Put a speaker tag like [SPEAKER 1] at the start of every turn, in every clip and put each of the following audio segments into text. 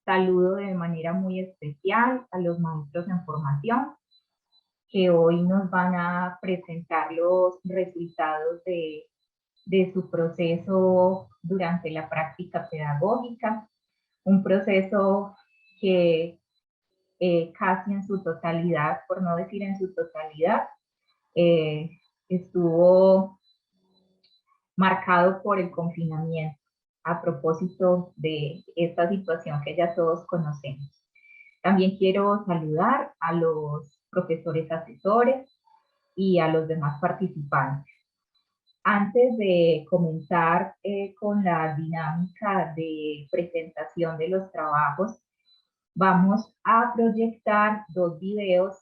[SPEAKER 1] Saludo de manera muy especial a los maestros en formación que hoy nos van a presentar los resultados de su proceso durante la práctica pedagógica, un proceso que casi en su totalidad, por no decir en su totalidad, eh, estuvo marcado por el confinamiento a propósito de esta situación que ya todos conocemos. También quiero saludar a los profesores asesores y a los demás participantes. Antes de comenzar con la dinámica de presentación de los trabajos, vamos a proyectar dos videos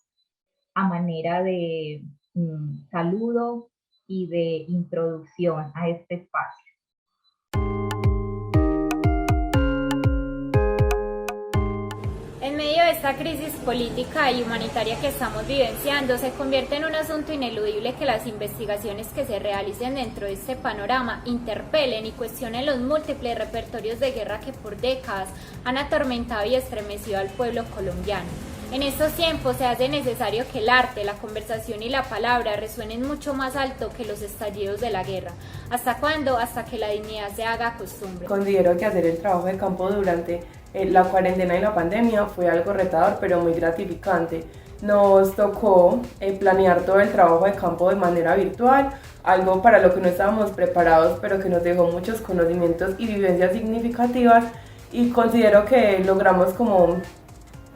[SPEAKER 1] a manera de saludo y de introducción a este espacio.
[SPEAKER 2] En medio de esta crisis política y humanitaria que estamos vivenciando, se convierte en un asunto ineludible que las investigaciones que se realicen dentro de este panorama interpelen y cuestionen los múltiples repertorios de guerra que por décadas han atormentado y estremecido al pueblo colombiano. En estos tiempos se hace necesario que el arte, la conversación y la palabra resuenen mucho más alto que los estallidos de la guerra. ¿Hasta cuándo? Hasta que la dignidad se haga costumbre.
[SPEAKER 3] Considero que hacer el trabajo de campo durante la cuarentena y la pandemia fue algo retador pero muy gratificante. Nos tocó planear todo el trabajo de campo de manera virtual, algo para lo que no estábamos preparados pero que nos dejó muchos conocimientos y vivencias significativas, y considero que logramos como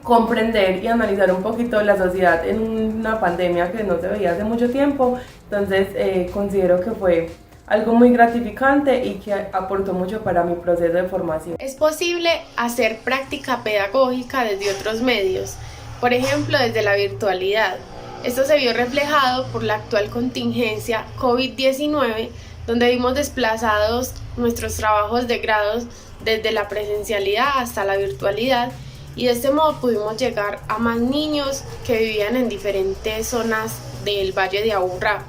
[SPEAKER 3] comprender y analizar un poquito la sociedad en una pandemia que no se veía hace mucho tiempo. Entonces considero que fue algo muy gratificante y que aportó mucho para mi proceso de formación.
[SPEAKER 4] Es posible hacer práctica pedagógica desde otros medios, por ejemplo desde la virtualidad. Esto se vio reflejado por la actual contingencia COVID-19, donde vimos desplazados nuestros trabajos de grados desde la presencialidad hasta la virtualidad, y de este modo pudimos llegar a más niños que vivían en diferentes zonas del Valle de Aburrá.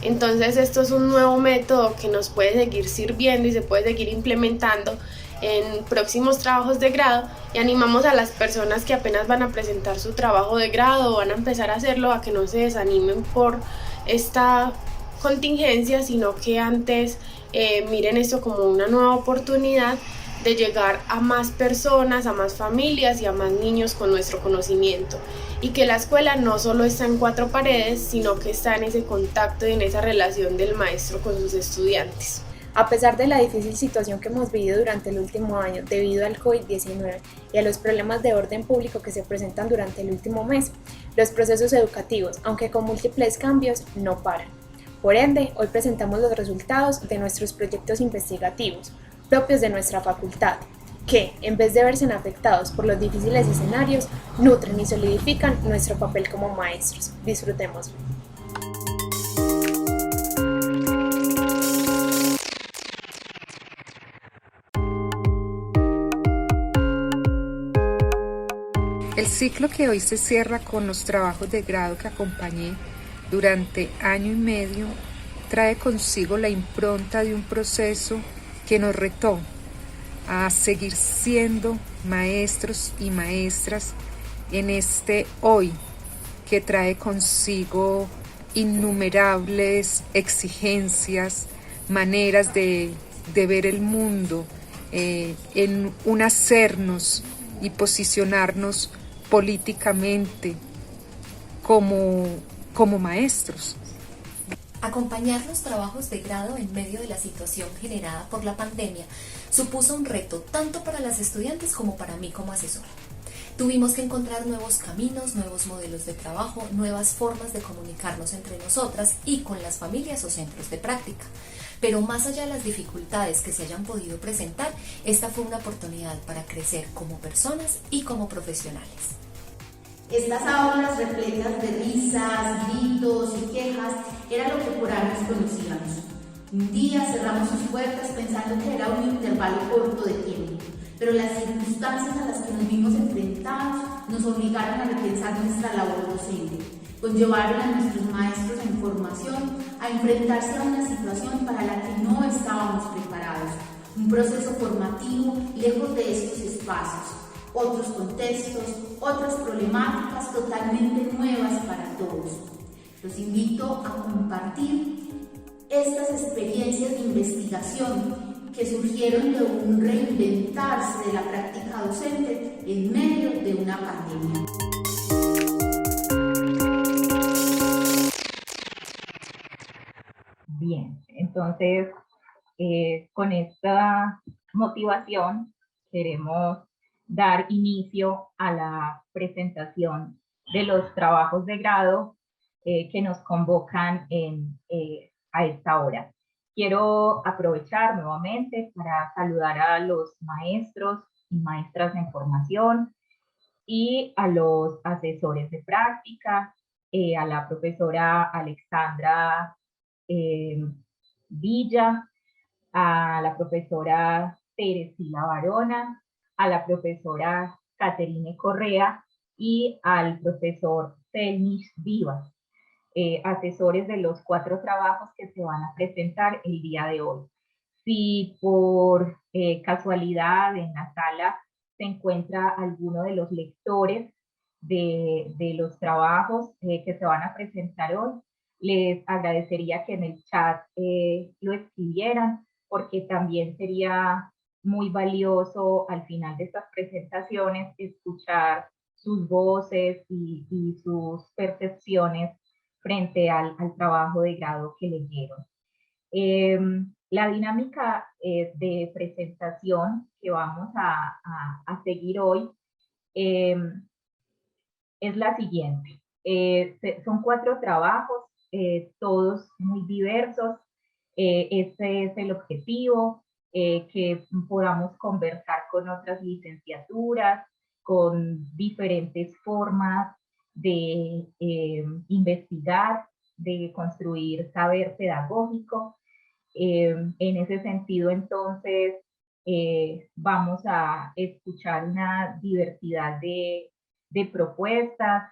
[SPEAKER 4] Entonces esto es un nuevo método que nos puede seguir sirviendo y se puede seguir implementando en próximos trabajos de grado, y animamos a las personas que apenas van a presentar su trabajo de grado o van a empezar a hacerlo a que no se desanimen por esta contingencia, sino que antes miren esto como una nueva oportunidad de llegar a más personas, a más familias y a más niños con nuestro conocimiento, y que la escuela no solo está en cuatro paredes, sino que está en ese contacto y en esa relación del maestro con sus estudiantes.
[SPEAKER 5] A pesar de la difícil situación que hemos vivido durante el último año debido al COVID-19 y a los problemas de orden público que se presentan durante el último mes, los procesos educativos, aunque con múltiples cambios, no paran. Por ende, hoy presentamos los resultados de nuestros proyectos investigativos, propios de nuestra facultad, que, en vez de verse afectados por los difíciles escenarios, nutren y solidifican nuestro papel como maestros. Disfrutemos.
[SPEAKER 6] El ciclo que hoy se cierra con los trabajos de grado que acompañé durante año y medio trae consigo la impronta de un proceso que nos retó a seguir siendo maestros y maestras en este hoy que trae consigo innumerables exigencias, maneras de ver el mundo, en un hacernos y posicionarnos políticamente como maestros.
[SPEAKER 7] Acompañar los trabajos de grado en medio de la situación generada por la pandemia supuso un reto tanto para las estudiantes como para mí como asesora. Tuvimos que encontrar nuevos caminos, nuevos modelos de trabajo, nuevas formas de comunicarnos entre nosotras y con las familias o centros de práctica. Pero más allá de las dificultades que se hayan podido presentar, esta fue una oportunidad para crecer como personas y como profesionales.
[SPEAKER 8] Estas aulas repletas de risas, gritos y quejas era lo que por años conocíamos. Un día cerramos sus puertas pensando que era un intervalo corto de tiempo, pero las circunstancias a las que nos vimos enfrentados nos obligaron a repensar nuestra labor docente, conllevaron a nuestros maestros en formación a enfrentarse a una situación para la que no estábamos preparados, un proceso formativo lejos de estos espacios, otros contextos, otras problemáticas totalmente nuevas para todos. Los invito a compartir estas experiencias de investigación que surgieron de un reinventarse de la práctica docente en medio de una pandemia.
[SPEAKER 1] Bien, entonces con esta motivación queremos dar inicio a la presentación de los trabajos de grado que nos convocan a esta hora. Quiero aprovechar nuevamente para saludar a los maestros y maestras en formación y a los asesores de práctica, a la profesora Alexandra Villa, a la profesora Teresila Barona, a la profesora Caterine Correa y al profesor Felmis Vivas, asesores de los 4 trabajos que se van a presentar el día de hoy. Si por casualidad en la sala se encuentra alguno de los lectores de los trabajos que se van a presentar hoy, les agradecería que en el chat lo escribieran, porque también sería muy valioso al final de estas presentaciones escuchar sus voces y sus percepciones frente al trabajo de grado que leyeron. La dinámica de presentación que vamos a seguir hoy es la siguiente. Son 4 trabajos, todos muy diversos. Este es el objetivo, que podamos conversar con otras licenciaturas, con diferentes formas de investigar, de construir saber pedagógico. En ese sentido, entonces, vamos a escuchar una diversidad de propuestas,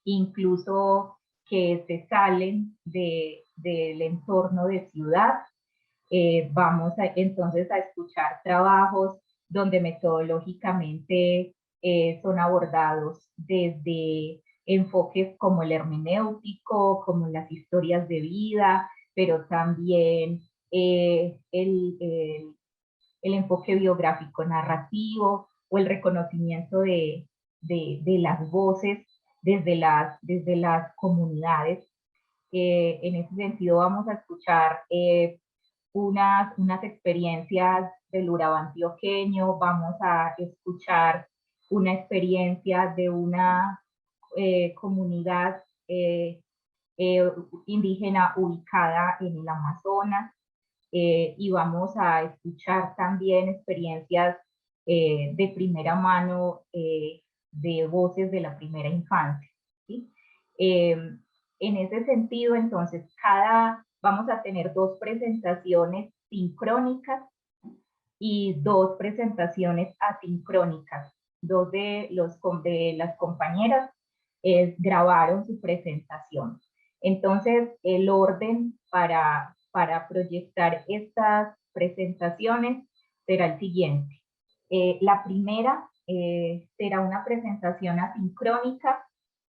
[SPEAKER 1] incluso que se salen del entorno de ciudad. Vamos entonces a escuchar trabajos donde metodológicamente son abordados desde enfoques como el hermenéutico, como las historias de vida, pero también el enfoque biográfico narrativo o el reconocimiento de las voces desde las comunidades. En ese sentido vamos a escuchar unas experiencias del Urabá antioqueño, vamos a escuchar una experiencia de una comunidad indígena ubicada en el Amazonas, y vamos a escuchar también experiencias de primera mano de voces de la primera infancia, ¿sí? En ese sentido, entonces, vamos a tener 2 presentaciones sincrónicas y 2 presentaciones asincrónicas. 2 de las compañeras grabaron su presentación. Entonces, el orden para proyectar estas presentaciones será el siguiente. La primera será una presentación asincrónica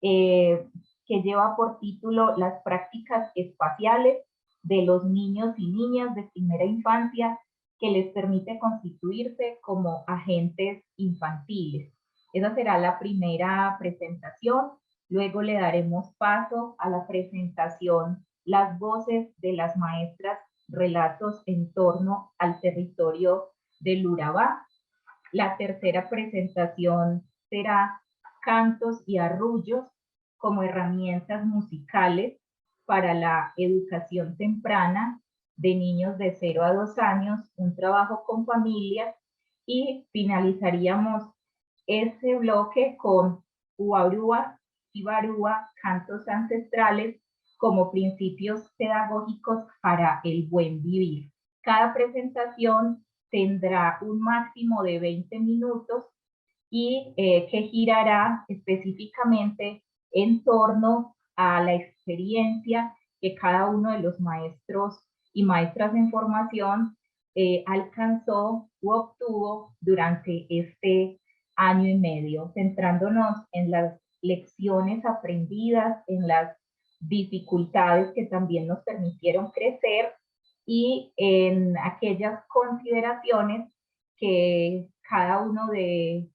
[SPEAKER 1] que lleva por título Las prácticas espaciales de los niños y niñas de primera infancia, que les permite constituirse como agentes infantiles. Esa será la primera presentación. Luego le daremos paso a la presentación Las voces de las maestras, relatos en torno al territorio del Urabá. La tercera presentación será Cantos y arrullos como herramientas musicales para la educación temprana de niños de 0 a 2 años, un trabajo con familias, y finalizaríamos ese bloque con Uarúa y Barúa, cantos ancestrales como principios pedagógicos para el buen vivir. Cada presentación tendrá un máximo de 20 minutos y que girará específicamente en torno a la experiencia que cada uno de los maestros y maestras en formación alcanzó u obtuvo durante este año y medio, centrándonos en las lecciones aprendidas, en las dificultades que también nos permitieron crecer y en aquellas consideraciones que cada uno de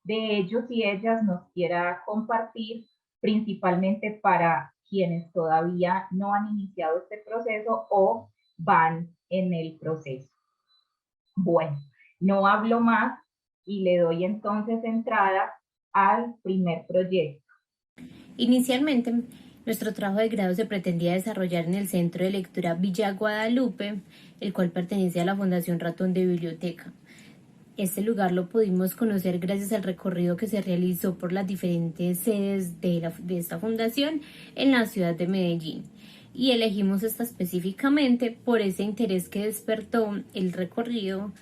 [SPEAKER 1] ellos y ellas nos quiera compartir, principalmente para quienes todavía no han iniciado este proceso o van en el proceso. Bueno, no hablo más y le doy entonces entrada al primer proyecto.
[SPEAKER 9] Inicialmente, nuestro trabajo de grado se pretendía desarrollar en el Centro de Lectura Villa Guadalupe, el cual pertenece a la Fundación Ratón de Biblioteca. Este lugar lo pudimos conocer gracias al recorrido que se realizó por las diferentes sedes de esta fundación en la ciudad de Medellín. Y elegimos esta específicamente por ese interés que despertó el recorrido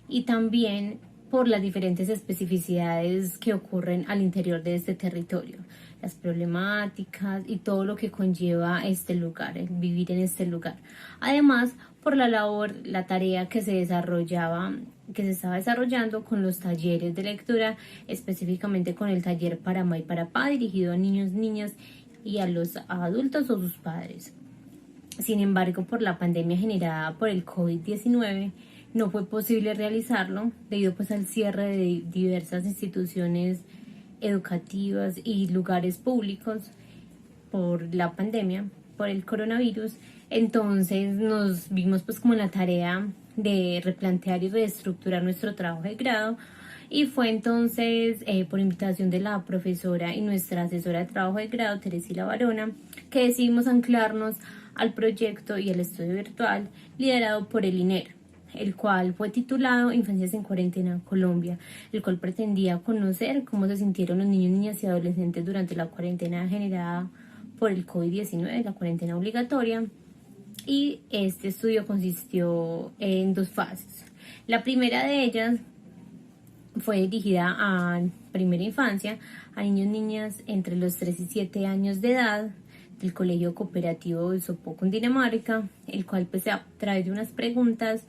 [SPEAKER 9] y también por las diferentes especificidades que ocurren al interior de este territorio, las problemáticas y todo lo que conlleva este lugar, el vivir en este lugar. Además, por la labor, la tarea que se estaba desarrollando con los talleres de lectura, específicamente con el taller Para Ma y Para Pa, dirigido a niños, niñas y a los adultos o sus padres. Sin embargo, por la pandemia generada por el COVID-19, no fue posible realizarlo debido pues al cierre de diversas instituciones educativas y lugares públicos por la pandemia, por el coronavirus. Entonces nos vimos pues como en la tarea de replantear y reestructurar nuestro trabajo de grado, y fue entonces por invitación de la profesora y nuestra asesora de trabajo de grado, Teresila Barona, que decidimos anclarnos al proyecto y al estudio virtual liderado por el INER, el cual fue titulado Infancias en Cuarentena Colombia, el cual pretendía conocer cómo se sintieron los niños, niñas y adolescentes durante la cuarentena generada por el COVID-19, la cuarentena obligatoria. Y este estudio consistió en 2 fases. La primera de ellas fue dirigida a primera infancia, a niños, niñas entre los 3 y 7 años de edad, del Colegio Cooperativo de Sopó, Cundinamarca, el cual pues a través de unas preguntas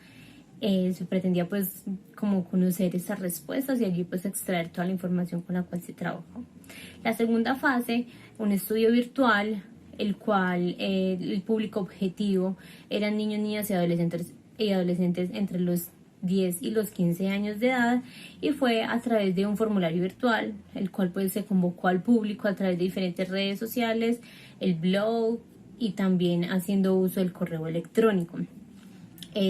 [SPEAKER 9] se pretendía pues como conocer esas respuestas y allí pues extraer toda la información con la cual se trabajó. La segunda fase, un estudio virtual, el cual el público objetivo eran niños, niñas y adolescentes entre los 10 y los 15 años de edad, y fue a través de un formulario virtual, el cual pues se convocó al público a través de diferentes redes sociales, el blog y también haciendo uso del correo electrónico.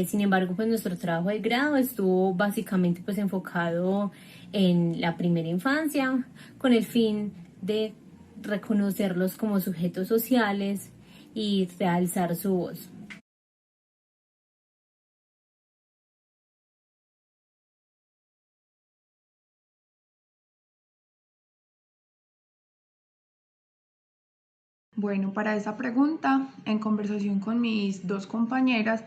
[SPEAKER 9] Sin embargo, pues nuestro trabajo de grado estuvo básicamente pues enfocado en la primera infancia, con el fin de reconocerlos como sujetos sociales y realzar su voz.
[SPEAKER 10] Bueno, para esa pregunta, en conversación con mis 2 compañeras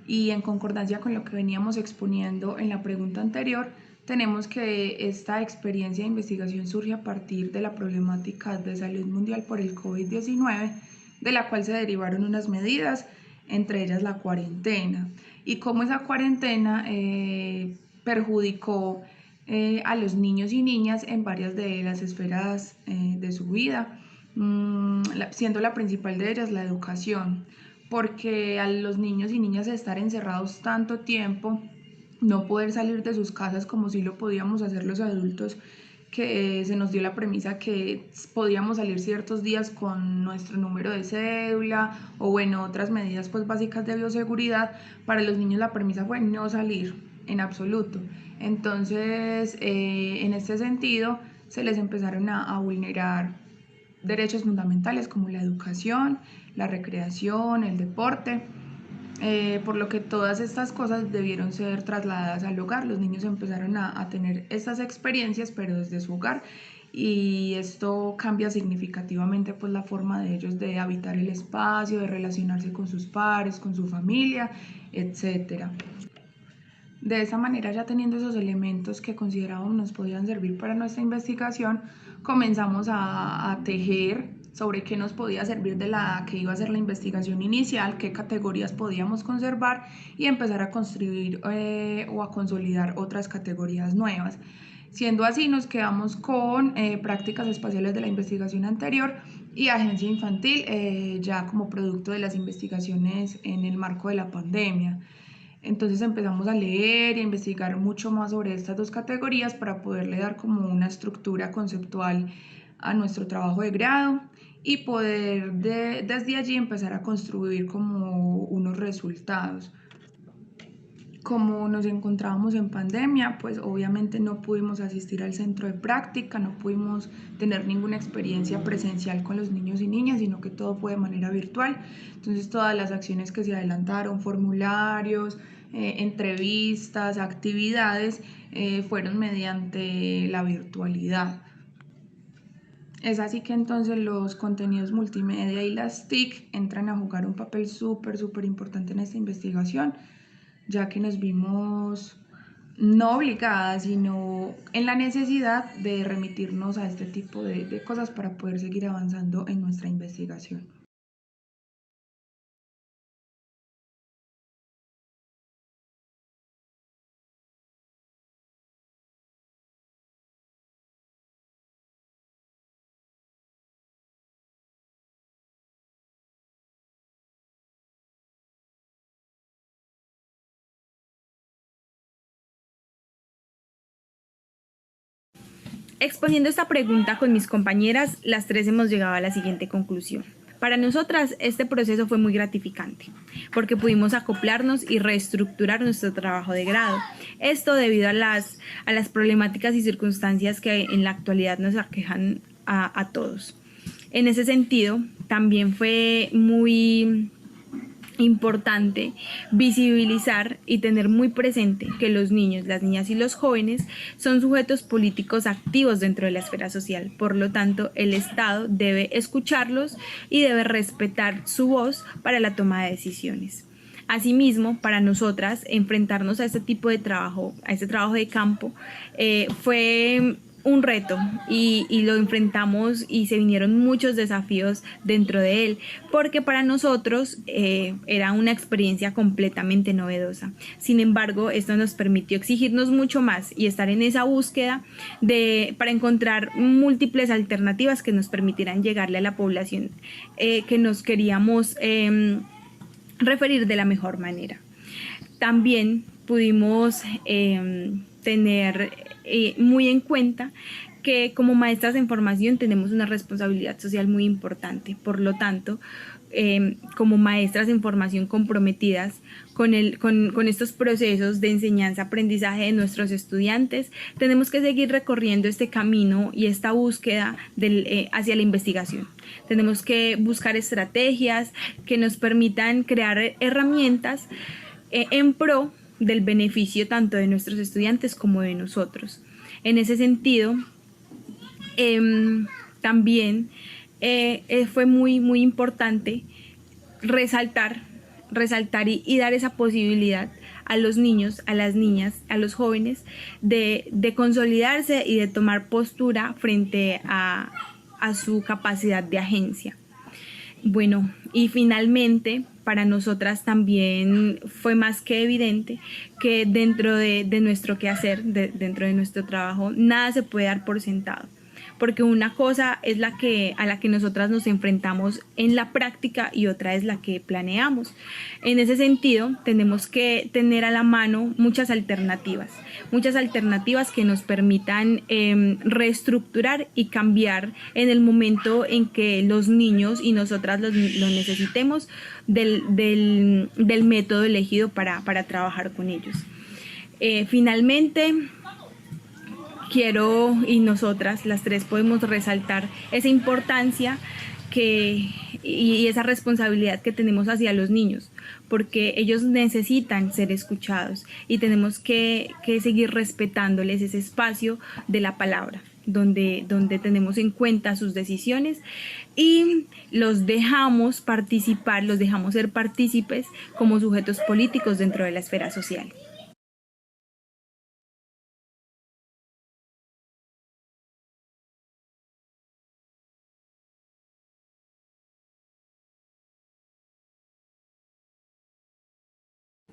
[SPEAKER 10] y en concordancia con lo que veníamos exponiendo en la pregunta anterior, tenemos que esta experiencia de investigación surge a partir de la problemática de salud mundial por el COVID-19, de la cual se derivaron unas medidas, entre ellas la cuarentena, y cómo esa cuarentena perjudicó a los niños y niñas en varias de las esferas de su vida, siendo la principal de ellas la educación, porque a los niños y niñas estar encerrados tanto tiempo, no poder salir de sus casas como si lo podíamos hacer los adultos, que se nos dio la premisa que podíamos salir ciertos días con nuestro número de cédula o bueno, otras medidas pues básicas de bioseguridad. Para los niños la premisa fue no salir en absoluto. Entonces, en este sentido, se les empezaron a vulnerar derechos fundamentales como la educación, la recreación, el deporte, por lo que todas estas cosas debieron ser trasladadas al hogar. Los niños empezaron a tener estas experiencias, pero desde su hogar, y esto cambia significativamente pues la forma de ellos de habitar el espacio, de relacionarse con sus pares, con su familia, etc. De esa manera, ya teniendo esos elementos que considerábamos nos podían servir para nuestra investigación, comenzamos a tejer sobre qué nos podía servir de la que iba a ser la investigación inicial, qué categorías podíamos conservar y empezar a construir o a consolidar otras categorías nuevas. Siendo así, nos quedamos con prácticas espaciales de la investigación anterior y agencia infantil, ya como producto de las investigaciones en el marco de la pandemia. Entonces empezamos a leer y a investigar mucho más sobre estas dos categorías para poderle dar como una estructura conceptual a nuestro trabajo de grado y poder desde allí empezar a construir como unos resultados. Como nos encontrábamos en pandemia, pues obviamente no pudimos asistir al centro de práctica, no pudimos tener ninguna experiencia presencial con los niños y niñas, sino que todo fue de manera virtual. Entonces todas las acciones que se adelantaron, formularios, entrevistas, actividades, fueron mediante la virtualidad. Es así que entonces los contenidos multimedia y las TIC entran a jugar un papel súper importante en esta investigación, ya que nos vimos no obligadas, sino en la necesidad de remitirnos a este tipo de cosas para poder seguir avanzando en nuestra investigación.
[SPEAKER 11] Exponiendo esta pregunta con mis compañeras, las tres hemos llegado a la siguiente conclusión. Para nosotras este proceso fue muy gratificante porque pudimos acoplarnos y reestructurar nuestro trabajo de grado. Esto debido a las problemáticas y circunstancias que en la actualidad nos aquejan a todos. En ese sentido, también fue muy importante visibilizar y tener muy presente que los niños, las niñas y los jóvenes son sujetos políticos activos dentro de la esfera social. Por lo tanto, el Estado debe escucharlos y debe respetar su voz para la toma de decisiones. Asimismo, para nosotras, enfrentarnos a este tipo de trabajo, a este trabajo de campo, fue un reto y lo enfrentamos y se vinieron muchos desafíos dentro de él, porque para nosotros era una experiencia completamente novedosa. Sin embargo, esto nos permitió exigirnos mucho más y estar en esa búsqueda para encontrar múltiples alternativas que nos permitieran llegarle a la población que nos queríamos referir de la mejor manera. También pudimos tener muy en cuenta que como maestras en formación tenemos una responsabilidad social muy importante. Por lo tanto, como maestras en formación comprometidas con estos procesos de enseñanza-aprendizaje de nuestros estudiantes, tenemos que seguir recorriendo este camino y esta búsqueda hacia la investigación. Tenemos que buscar estrategias que nos permitan crear herramientas en pro del beneficio tanto de nuestros estudiantes como de nosotros. En ese sentido, también fue muy importante resaltar y dar esa posibilidad a los niños, a las niñas, a los jóvenes de consolidarse y de tomar postura frente a su capacidad de agencia. Bueno, y finalmente, para nosotras también fue más que evidente que dentro de nuestro quehacer, dentro de nuestro trabajo, nada se puede dar por sentado. Porque una cosa es a la que nosotras nos enfrentamos en la práctica y otra es la que planeamos. En ese sentido, tenemos que tener a la mano muchas alternativas que nos permitan reestructurar y cambiar en el momento en que los niños y nosotras lo necesitemos del método elegido para trabajar con ellos. Finalmente, quiero, y nosotras las tres podemos resaltar esa importancia y esa responsabilidad que tenemos hacia los niños, porque ellos necesitan ser escuchados y tenemos que seguir respetándoles ese espacio de la palabra, donde tenemos en cuenta sus decisiones y los dejamos participar, los dejamos ser partícipes como sujetos políticos dentro de la esfera social.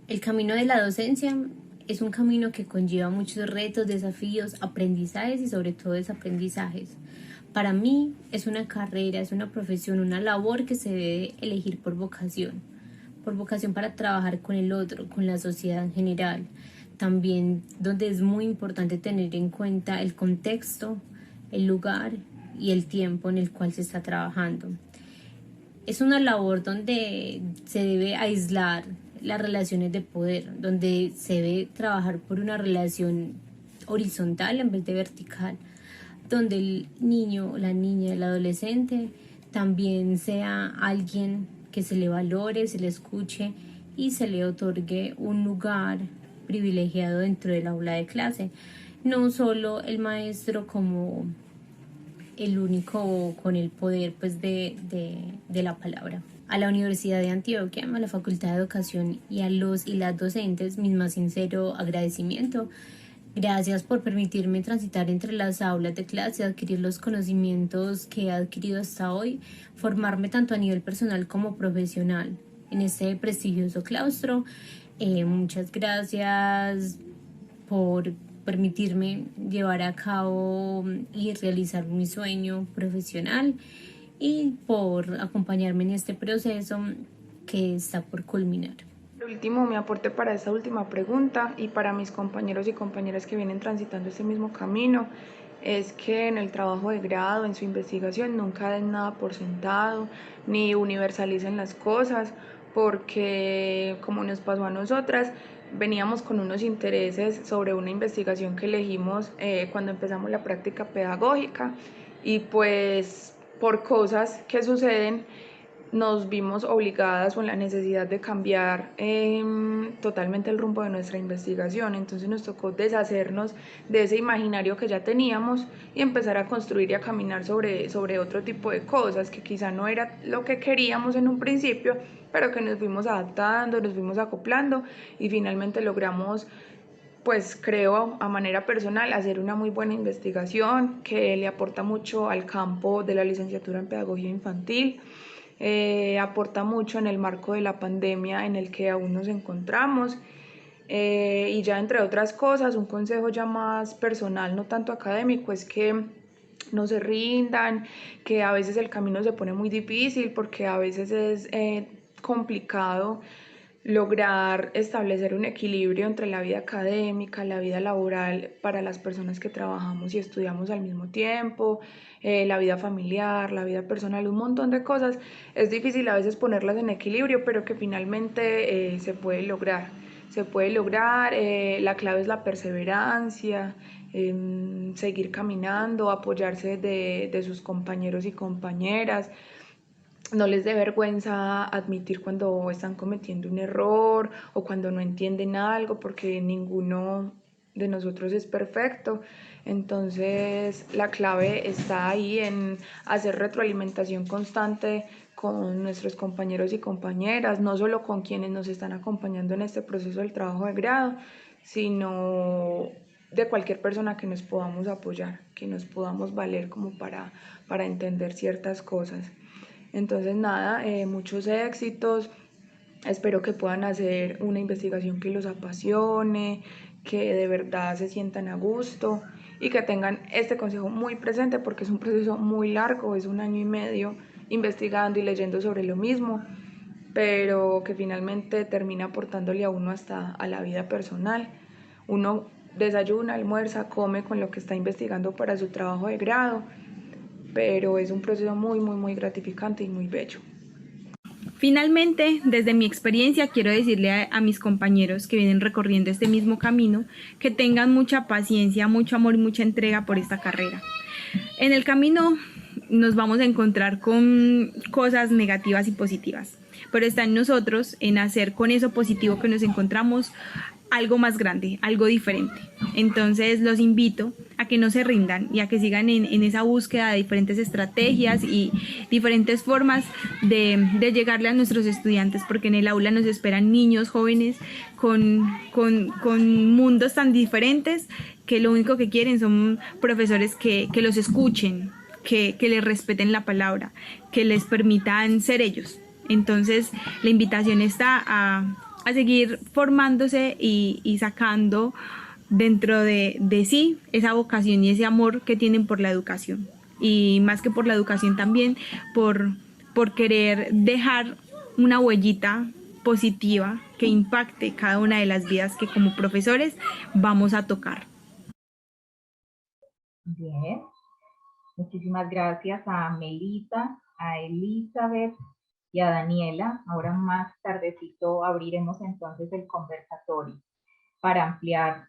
[SPEAKER 9] El camino de la docencia es un camino que conlleva muchos retos, desafíos, aprendizajes y sobre todo desaprendizajes. Para mí es una carrera, es una profesión, una labor que se debe elegir por vocación para trabajar con el otro, con la sociedad en general. También donde es muy importante tener en cuenta el contexto, el lugar y el tiempo en el cual se está trabajando. Es una labor donde se debe aislar las relaciones de poder, donde se debe trabajar por una relación horizontal en vez de vertical, donde el niño, la niña, el adolescente también sea alguien que se le valore, se le escuche y se le otorgue un lugar privilegiado dentro del aula de clase. No solo el maestro como el único con el poder pues de la palabra. A la Universidad de Antioquia, a la Facultad de Educación y a los y las docentes, mi más sincero agradecimiento. Gracias por permitirme transitar entre las aulas de clase, adquirir los conocimientos que he adquirido hasta hoy, formarme tanto a nivel personal como profesional en este prestigioso claustro. Muchas gracias por permitirme llevar a cabo y realizar mi sueño profesional y por acompañarme en este proceso que está por culminar.
[SPEAKER 10] Por último, mi aporte para esta última pregunta y para mis compañeros y compañeras que vienen transitando este mismo camino es que en el trabajo de grado, en su investigación, nunca den nada por sentado ni universalicen las cosas, porque como nos pasó a nosotras, veníamos con unos intereses sobre una investigación que elegimos cuando empezamos la práctica pedagógica y pues por cosas que suceden nos vimos obligadas o en la necesidad de cambiar totalmente el rumbo de nuestra investigación. Entonces nos tocó deshacernos de ese imaginario que ya teníamos y empezar a construir y a caminar sobre otro tipo de cosas que quizá no era lo que queríamos en un principio, pero que nos fuimos adaptando, nos fuimos acoplando y finalmente logramos, pues creo a manera personal, hacer una muy buena investigación que le aporta mucho al campo de la licenciatura en pedagogía infantil. Aporta mucho en el marco de la pandemia en el que aún nos encontramos y ya entre otras cosas, un consejo ya más personal, no tanto académico, es que no se rindan, que a veces el camino se pone muy difícil porque a veces es complicado lograr establecer un equilibrio entre la vida académica, la vida laboral para las personas que trabajamos y estudiamos al mismo tiempo, la vida familiar, la vida personal, un montón de cosas. Es difícil a veces ponerlas en equilibrio, pero que finalmente se puede lograr. Se puede lograr, la clave es la perseverancia, seguir caminando, apoyarse de sus compañeros y compañeras. No les dé vergüenza admitir cuando están cometiendo un error o cuando no entienden algo, porque ninguno de nosotros es perfecto. Entonces la clave está ahí en hacer retroalimentación constante con nuestros compañeros y compañeras, no solo con quienes nos están acompañando en este proceso del trabajo de grado, sino de cualquier persona que nos podamos apoyar, que nos podamos valer como para entender ciertas cosas. Entonces nada, muchos éxitos, espero que puedan hacer una investigación que los apasione, que de verdad se sientan a gusto y que tengan este consejo muy presente porque es un proceso muy largo, es 1 año y medio investigando y leyendo sobre lo mismo, pero que finalmente termina aportándole a uno hasta a la vida personal. Uno desayuna, almuerza, come con lo que está investigando para su trabajo de grado, pero es un proceso muy, muy, muy gratificante y muy bello.
[SPEAKER 11] Finalmente, desde mi experiencia, quiero decirle a mis compañeros que vienen recorriendo este mismo camino que tengan mucha paciencia, mucho amor y mucha entrega por esta carrera. En el camino nos vamos a encontrar con cosas negativas y positivas, pero está en nosotros en hacer con eso positivo que nos encontramos algo más grande, algo diferente. Entonces los invito a que no se rindan y a que sigan en esa búsqueda de diferentes estrategias y diferentes formas de llegarle a nuestros estudiantes, porque en el aula nos esperan niños, jóvenes con mundos tan diferentes que lo único que quieren son profesores que los escuchen, que les respeten la palabra, que les permitan ser ellos. Entonces la invitación está a a seguir formándose y sacando dentro de sí esa vocación y ese amor que tienen por la educación. Y más que por la educación también por querer dejar una huellita positiva que impacte cada una de las vidas que como profesores vamos a tocar.
[SPEAKER 1] Bien, muchísimas gracias a Melita, a Elizabeth y a Daniela. Ahora más tardecito abriremos entonces el conversatorio para ampliar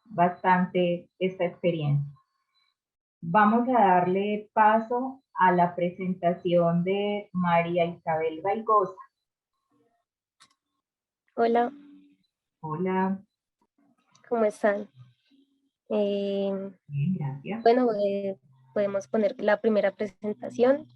[SPEAKER 1] bastante esta experiencia. Vamos a darle paso a la presentación de María Isabel Raigosa.
[SPEAKER 12] Hola.
[SPEAKER 1] Hola.
[SPEAKER 12] ¿Cómo están?
[SPEAKER 1] Bien, gracias.
[SPEAKER 12] Bueno, podemos poner la primera presentación.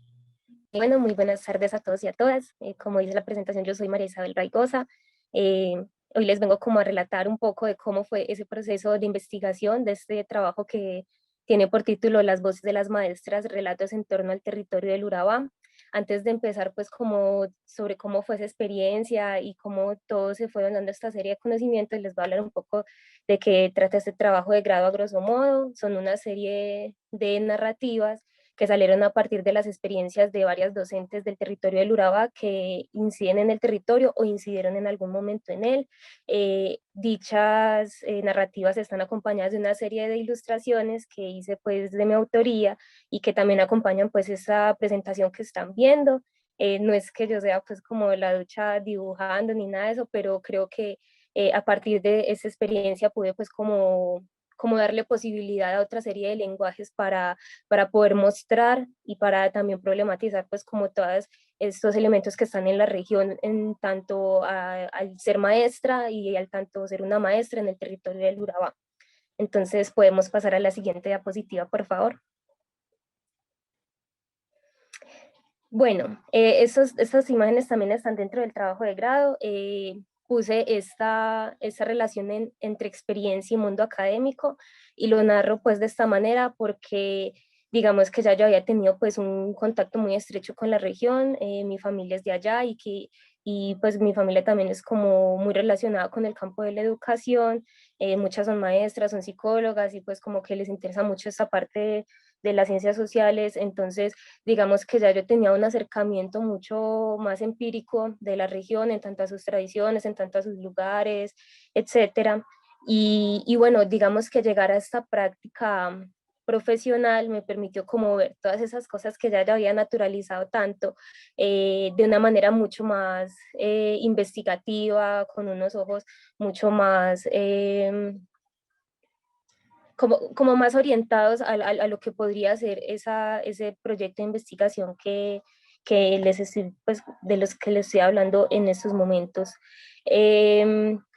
[SPEAKER 12] Bueno, muy buenas tardes a todos y a todas. Como dice la presentación, yo soy María Isabel Raigosa. Hoy les vengo como a relatar un poco de cómo fue ese proceso de investigación de este trabajo que tiene por título Las voces de las maestras, relatos en torno al territorio del Urabá. Antes de empezar, pues como sobre cómo fue esa experiencia y cómo todo se fue dando esta serie de conocimientos, les voy a hablar un poco de qué trata este trabajo de grado a grosso modo. Son una serie de narrativas que salieron a partir de las experiencias de varias docentes del territorio del Urabá que inciden en el territorio o incidieron en algún momento en él. Dichas narrativas están acompañadas de una serie de ilustraciones que hice pues de mi autoría y que también acompañan pues esa presentación que están viendo. No es que yo sea pues como la ducha dibujando ni nada de eso, pero creo que a partir de esa experiencia pude pues como darle posibilidad a otra serie de lenguajes para poder mostrar y para también problematizar pues como todos estos elementos que están en la región, en tanto al ser maestra y al tanto ser una maestra en el territorio del Urabá. Entonces podemos pasar a la siguiente diapositiva, por favor. Bueno, estas imágenes también están dentro del trabajo de grado. Puse esta relación entre experiencia y mundo académico y lo narro pues de esta manera porque digamos que ya yo había tenido pues un contacto muy estrecho con la región, mi familia es de allá y pues mi familia también es como muy relacionada con el campo de la educación, muchas son maestras, son psicólogas y pues como que les interesa mucho esta parte de las ciencias sociales, entonces digamos que ya yo tenía un acercamiento mucho más empírico de la región en tanto a sus tradiciones, en tanto a sus lugares, etcétera. Y bueno, digamos que llegar a esta práctica profesional me permitió como ver todas esas cosas que ya había naturalizado tanto de una manera mucho más investigativa, con unos ojos mucho más como más orientados a lo que podría ser ese proyecto de investigación que pues, de los que les estoy hablando en estos momentos.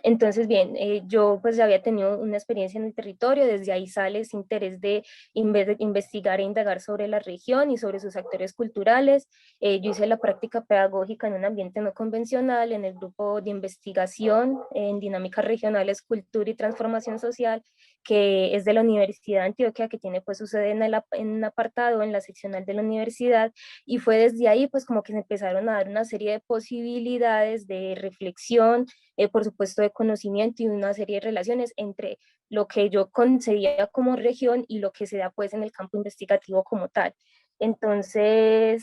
[SPEAKER 12] Entonces, bien, yo pues ya había tenido una experiencia en el territorio, desde ahí sale ese interés de investigar e indagar sobre la región y sobre sus actores culturales. Yo hice la práctica pedagógica en un ambiente no convencional, en el grupo de investigación en dinámicas regionales, cultura y transformación social, que es de la Universidad de Antioquia, que tiene pues su sede en un apartado en la seccional de la universidad, y fue desde ahí pues como que se empezaron a dar una serie de posibilidades de reflexión, por supuesto de conocimiento y una serie de relaciones entre lo que yo concebía como región y lo que se da pues en el campo investigativo como tal. Entonces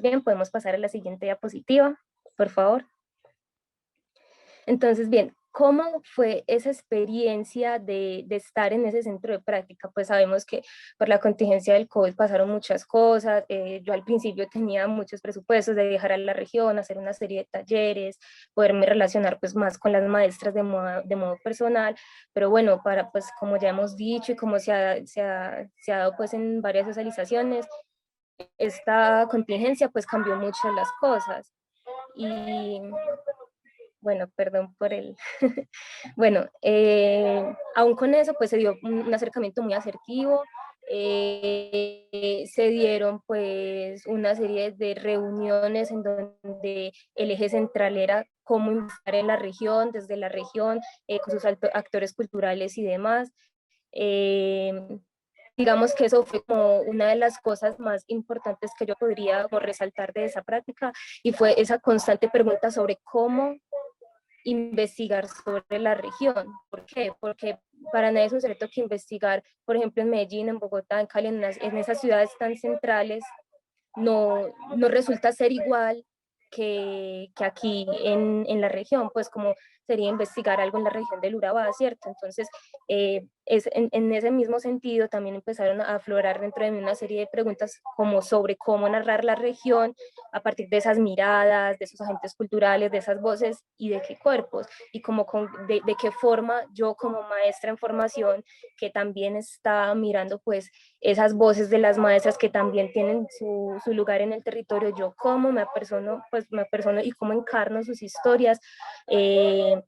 [SPEAKER 12] bien, podemos pasar a la siguiente diapositiva, por favor. Entonces, bien, ¿cómo fue esa experiencia de estar en ese centro de práctica? Pues sabemos que por la contingencia del COVID pasaron muchas cosas. Yo al principio tenía muchos presupuestos de viajar a la región, hacer una serie de talleres, poderme relacionar pues más con las maestras de modo personal, pero bueno, pues como ya hemos dicho y como se ha dado pues en varias socializaciones, esta contingencia pues cambió mucho las cosas. Y bueno, perdón por el... bueno, aún con eso, pues se dio un acercamiento muy asertivo, se dieron pues una serie de reuniones en donde el eje central era cómo investigar en la región, desde la región, con sus actores culturales y demás. Digamos que eso fue como una de las cosas más importantes que yo podría resaltar de esa práctica, y fue esa constante pregunta sobre cómo investigar sobre la región. ¿Por qué? Porque para nadie es un secreto que investigar, por ejemplo, en Medellín, en Bogotá, en Cali, en esas ciudades tan centrales, no resulta ser igual que aquí en la región, pues como sería investigar algo en la región del Urabá, ¿cierto? Entonces, en ese mismo sentido también empezaron a aflorar dentro de mí una serie de preguntas como sobre cómo narrar la región a partir de esas miradas, de esos agentes culturales, de esas voces y de qué cuerpos, y como de qué forma yo como maestra en formación, que también está mirando pues esas voces de las maestras que también tienen su lugar en el territorio, yo cómo me apersono y cómo encarno sus historias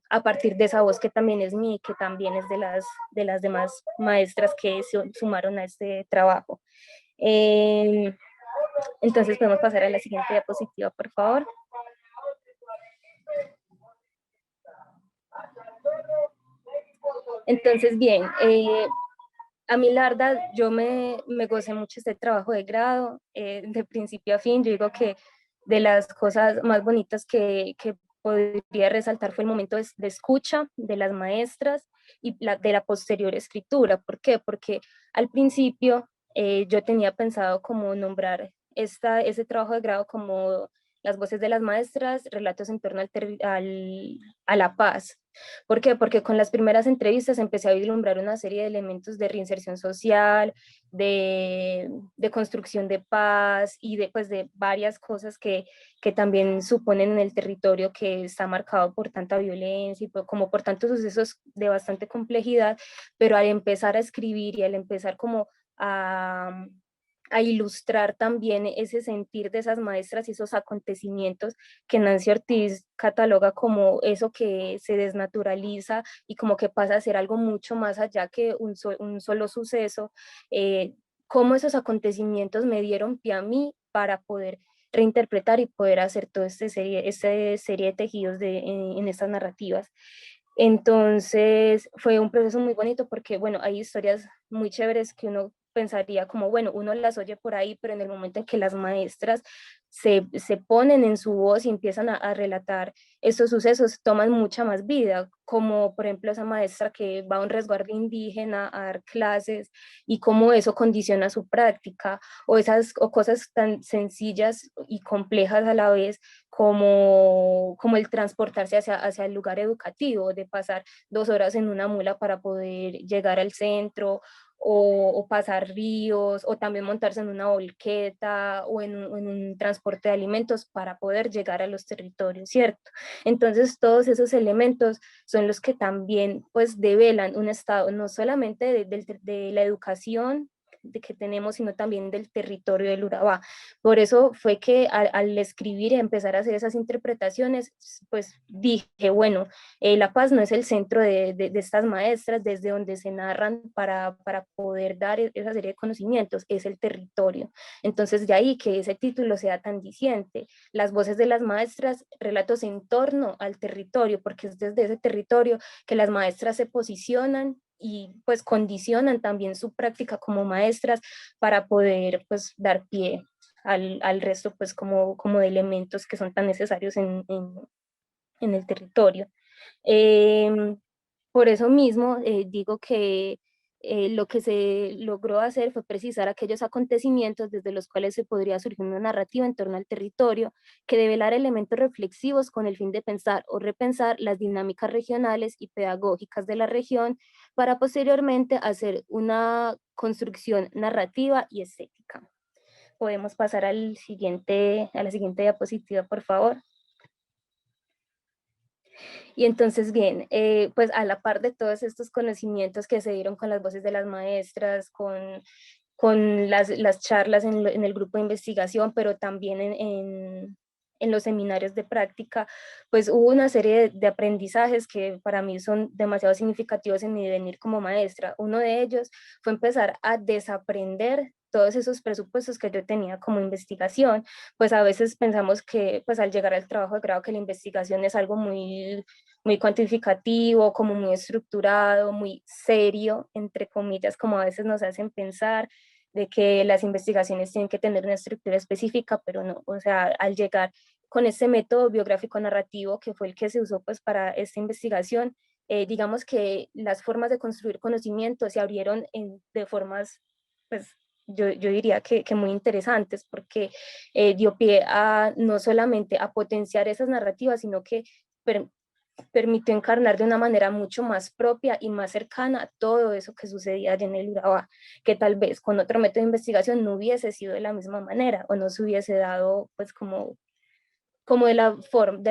[SPEAKER 12] a partir de esa voz que también es mía, que también es de las demás maestras que se sumaron a este trabajo. Entonces podemos pasar a la siguiente diapositiva, por favor. Entonces, bien, a mí la verdad, yo me gocé mucho este trabajo de grado, de principio a fin. Yo digo que de las cosas más bonitas que podría resaltar fue el momento de escucha de las maestras y de la posterior escritura. ¿Por qué? Porque al principio yo tenía pensado como nombrar ese trabajo de grado como las voces de las maestras, relatos en torno a la paz. ¿Por qué? Porque con las primeras entrevistas empecé a vislumbrar una serie de elementos de reinserción social, de construcción de paz y pues, de varias cosas que también suponen en el territorio que está marcado por tanta violencia y como por tantos sucesos de bastante complejidad, pero al empezar a escribir y al empezar como a ilustrar también ese sentir de esas maestras y esos acontecimientos que Nancy Ortiz cataloga como eso que se desnaturaliza y como que pasa a ser algo mucho más allá que un solo suceso, cómo esos acontecimientos me dieron pie a mí para poder reinterpretar y poder hacer toda esta serie de tejidos en estas narrativas. Entonces fue un proceso muy bonito porque, bueno, hay historias muy chéveres que uno pensaría como, bueno, uno las oye por ahí, pero en el momento en que las maestras se ponen en su voz y empiezan a relatar estos sucesos, toman mucha más vida, como por ejemplo esa maestra que va a un resguardo indígena a dar clases y cómo eso condiciona su práctica, o cosas tan sencillas y complejas a la vez como el transportarse hacia el lugar educativo, de pasar 2 horas en una mula para poder llegar al centro, o pasar ríos, o también montarse en una volqueta o en un transporte de alimentos para poder llegar a los territorios, ¿cierto? Entonces todos esos elementos son los que también pues develan un estado no solamente de la educación que tenemos, sino también del territorio del Urabá. Por eso fue que al escribir y empezar a hacer esas interpretaciones, pues dije, bueno, La Paz no es el centro de estas maestras desde donde se narran para poder dar esa serie de conocimientos, es el territorio. Entonces de ahí que ese título sea tan diciente, las voces de las maestras, relatos en torno al territorio, porque es desde ese territorio que las maestras se posicionan y pues condicionan también su práctica como maestras para poder pues dar pie al resto pues como de elementos que son tan necesarios en el territorio. Por eso mismo digo que lo que se logró hacer fue precisar aquellos acontecimientos desde los cuales se podría surgir una narrativa en torno al territorio que develara elementos reflexivos con el fin de pensar o repensar las dinámicas regionales y pedagógicas de la región para posteriormente hacer una construcción narrativa y estética. Podemos pasar a la siguiente diapositiva, por favor. Y entonces, bien, pues a la par de todos estos conocimientos que se dieron con las voces de las maestras, con las charlas en el grupo de investigación, pero también en los seminarios de práctica, pues hubo una serie de aprendizajes que para mí son demasiado significativos en mi devenir como maestra. Uno de ellos fue empezar a desaprender todos esos presupuestos que yo tenía como investigación. Pues a veces pensamos que pues al llegar al trabajo de grado que la investigación es algo muy cuantificativo, como muy estructurado, muy serio, entre comillas, como a veces nos hacen pensar, de que las investigaciones tienen que tener una estructura específica, pero no, o sea, al llegar con este método biográfico narrativo que fue el que se usó pues para esta investigación, digamos que las formas de construir conocimiento se abrieron de formas, pues yo diría que muy interesantes, porque dio pie a no solamente a potenciar esas narrativas, sino que permitió encarnar de una manera mucho más propia y más cercana todo eso que sucedía allí en el Urabá, que tal vez con otro método de investigación no hubiese sido de la misma manera o no se hubiese dado pues como de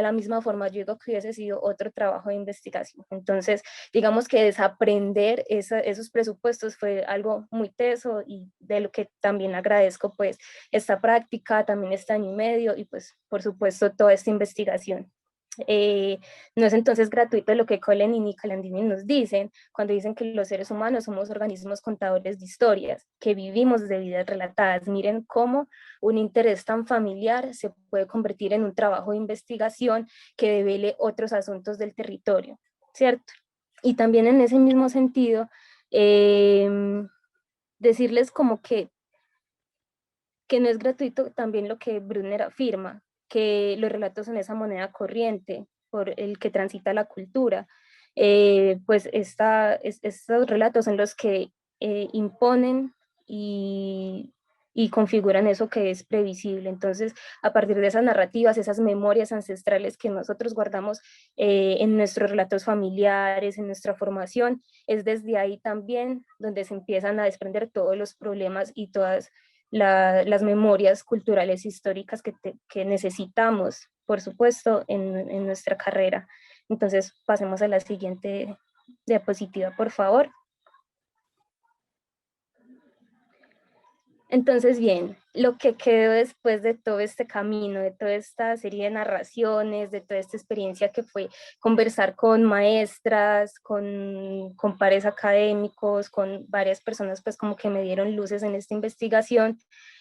[SPEAKER 12] la misma forma, yo digo que hubiese sido otro trabajo de investigación. Entonces, digamos que desaprender esos presupuestos fue algo muy teso y de lo que también agradezco pues esta práctica, también este año y medio y pues por supuesto toda esta investigación. No es entonces gratuito lo que Colin y Nicolandini nos dicen cuando dicen que los seres humanos somos organismos contadores de historias, que vivimos de vidas relatadas. Miren cómo un interés tan familiar se puede convertir en un trabajo de investigación que devele otros asuntos del territorio, ¿cierto? Y también en ese mismo sentido, decirles como que no es gratuito también lo que Brunner afirma, que los relatos son esa moneda corriente por el que transita la cultura. Pues estos relatos son los que imponen y configuran eso que es previsible. Entonces, a partir de esas narrativas, esas memorias ancestrales que nosotros guardamos en nuestros relatos familiares, en nuestra formación, es desde ahí también donde se empiezan a desprender todos los problemas y todas las memorias culturales históricas que necesitamos, por supuesto, en nuestra carrera. Entonces, pasemos a la siguiente diapositiva, por favor. Entonces, bien, lo que quedó después de todo este camino, de toda esta serie de narraciones, de toda esta experiencia que fue conversar con maestras, con pares académicos, con varias personas pues como que me dieron luces en esta investigación,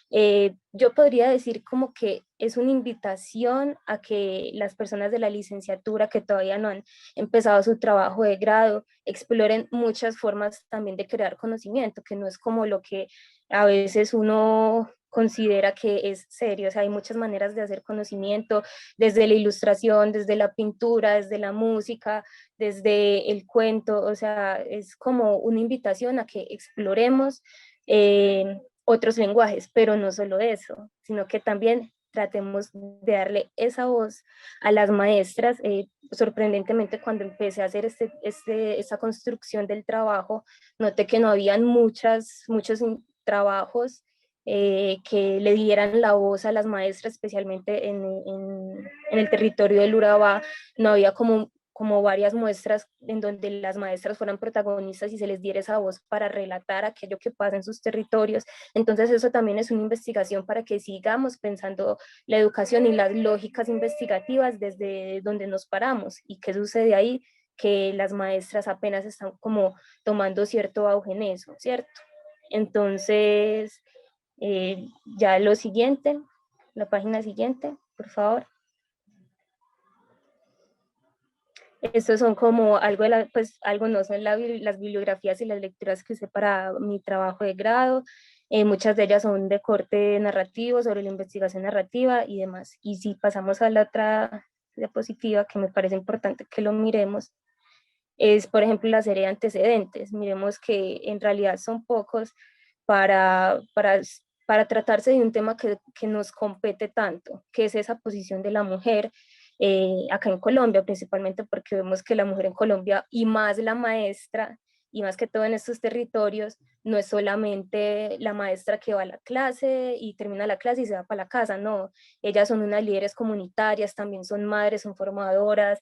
[SPEAKER 12] yo podría decir como que es una invitación a que las personas de la licenciatura que todavía no han empezado su trabajo de grado exploren muchas formas también de crear conocimiento, que no es como lo que a veces uno considera que es serio. O sea, hay muchas maneras de hacer conocimiento, desde la ilustración, desde la pintura, desde la música, desde el cuento. O sea, es como una invitación a que exploremos otros lenguajes, pero no solo eso, sino que también tratemos de darle esa voz a las maestras. Sorprendentemente, cuando empecé a hacer esta construcción del trabajo, noté que no habían muchos trabajos que le dieran la voz a las maestras, especialmente en el territorio del Urabá. No había como varias muestras en donde las maestras fueran protagonistas y se les diera esa voz para relatar aquello que pasa en sus territorios. Entonces eso también es una investigación para que sigamos pensando la educación y las lógicas investigativas desde donde nos paramos. ¿Y qué sucede ahí? Que las maestras apenas están como tomando cierto auge en eso, ¿cierto? Entonces, ya lo siguiente, la página siguiente, por favor. Estos son como algo pues algo no son las bibliografías y las lecturas que usé para mi trabajo de grado. Muchas de ellas son de corte narrativo, sobre la investigación narrativa y demás. Y si pasamos a la otra diapositiva, que me parece importante que lo miremos, es por ejemplo la serie de antecedentes. Miremos que en realidad son pocos para tratarse de un tema que nos compete tanto, que es esa posición de la mujer acá en Colombia, principalmente porque vemos que la mujer en Colombia y más la maestra, y más que todo en estos territorios, no es solamente la maestra que va a la clase y termina la clase y se va para la casa, no, ellas son unas líderes comunitarias, también son madres, son formadoras,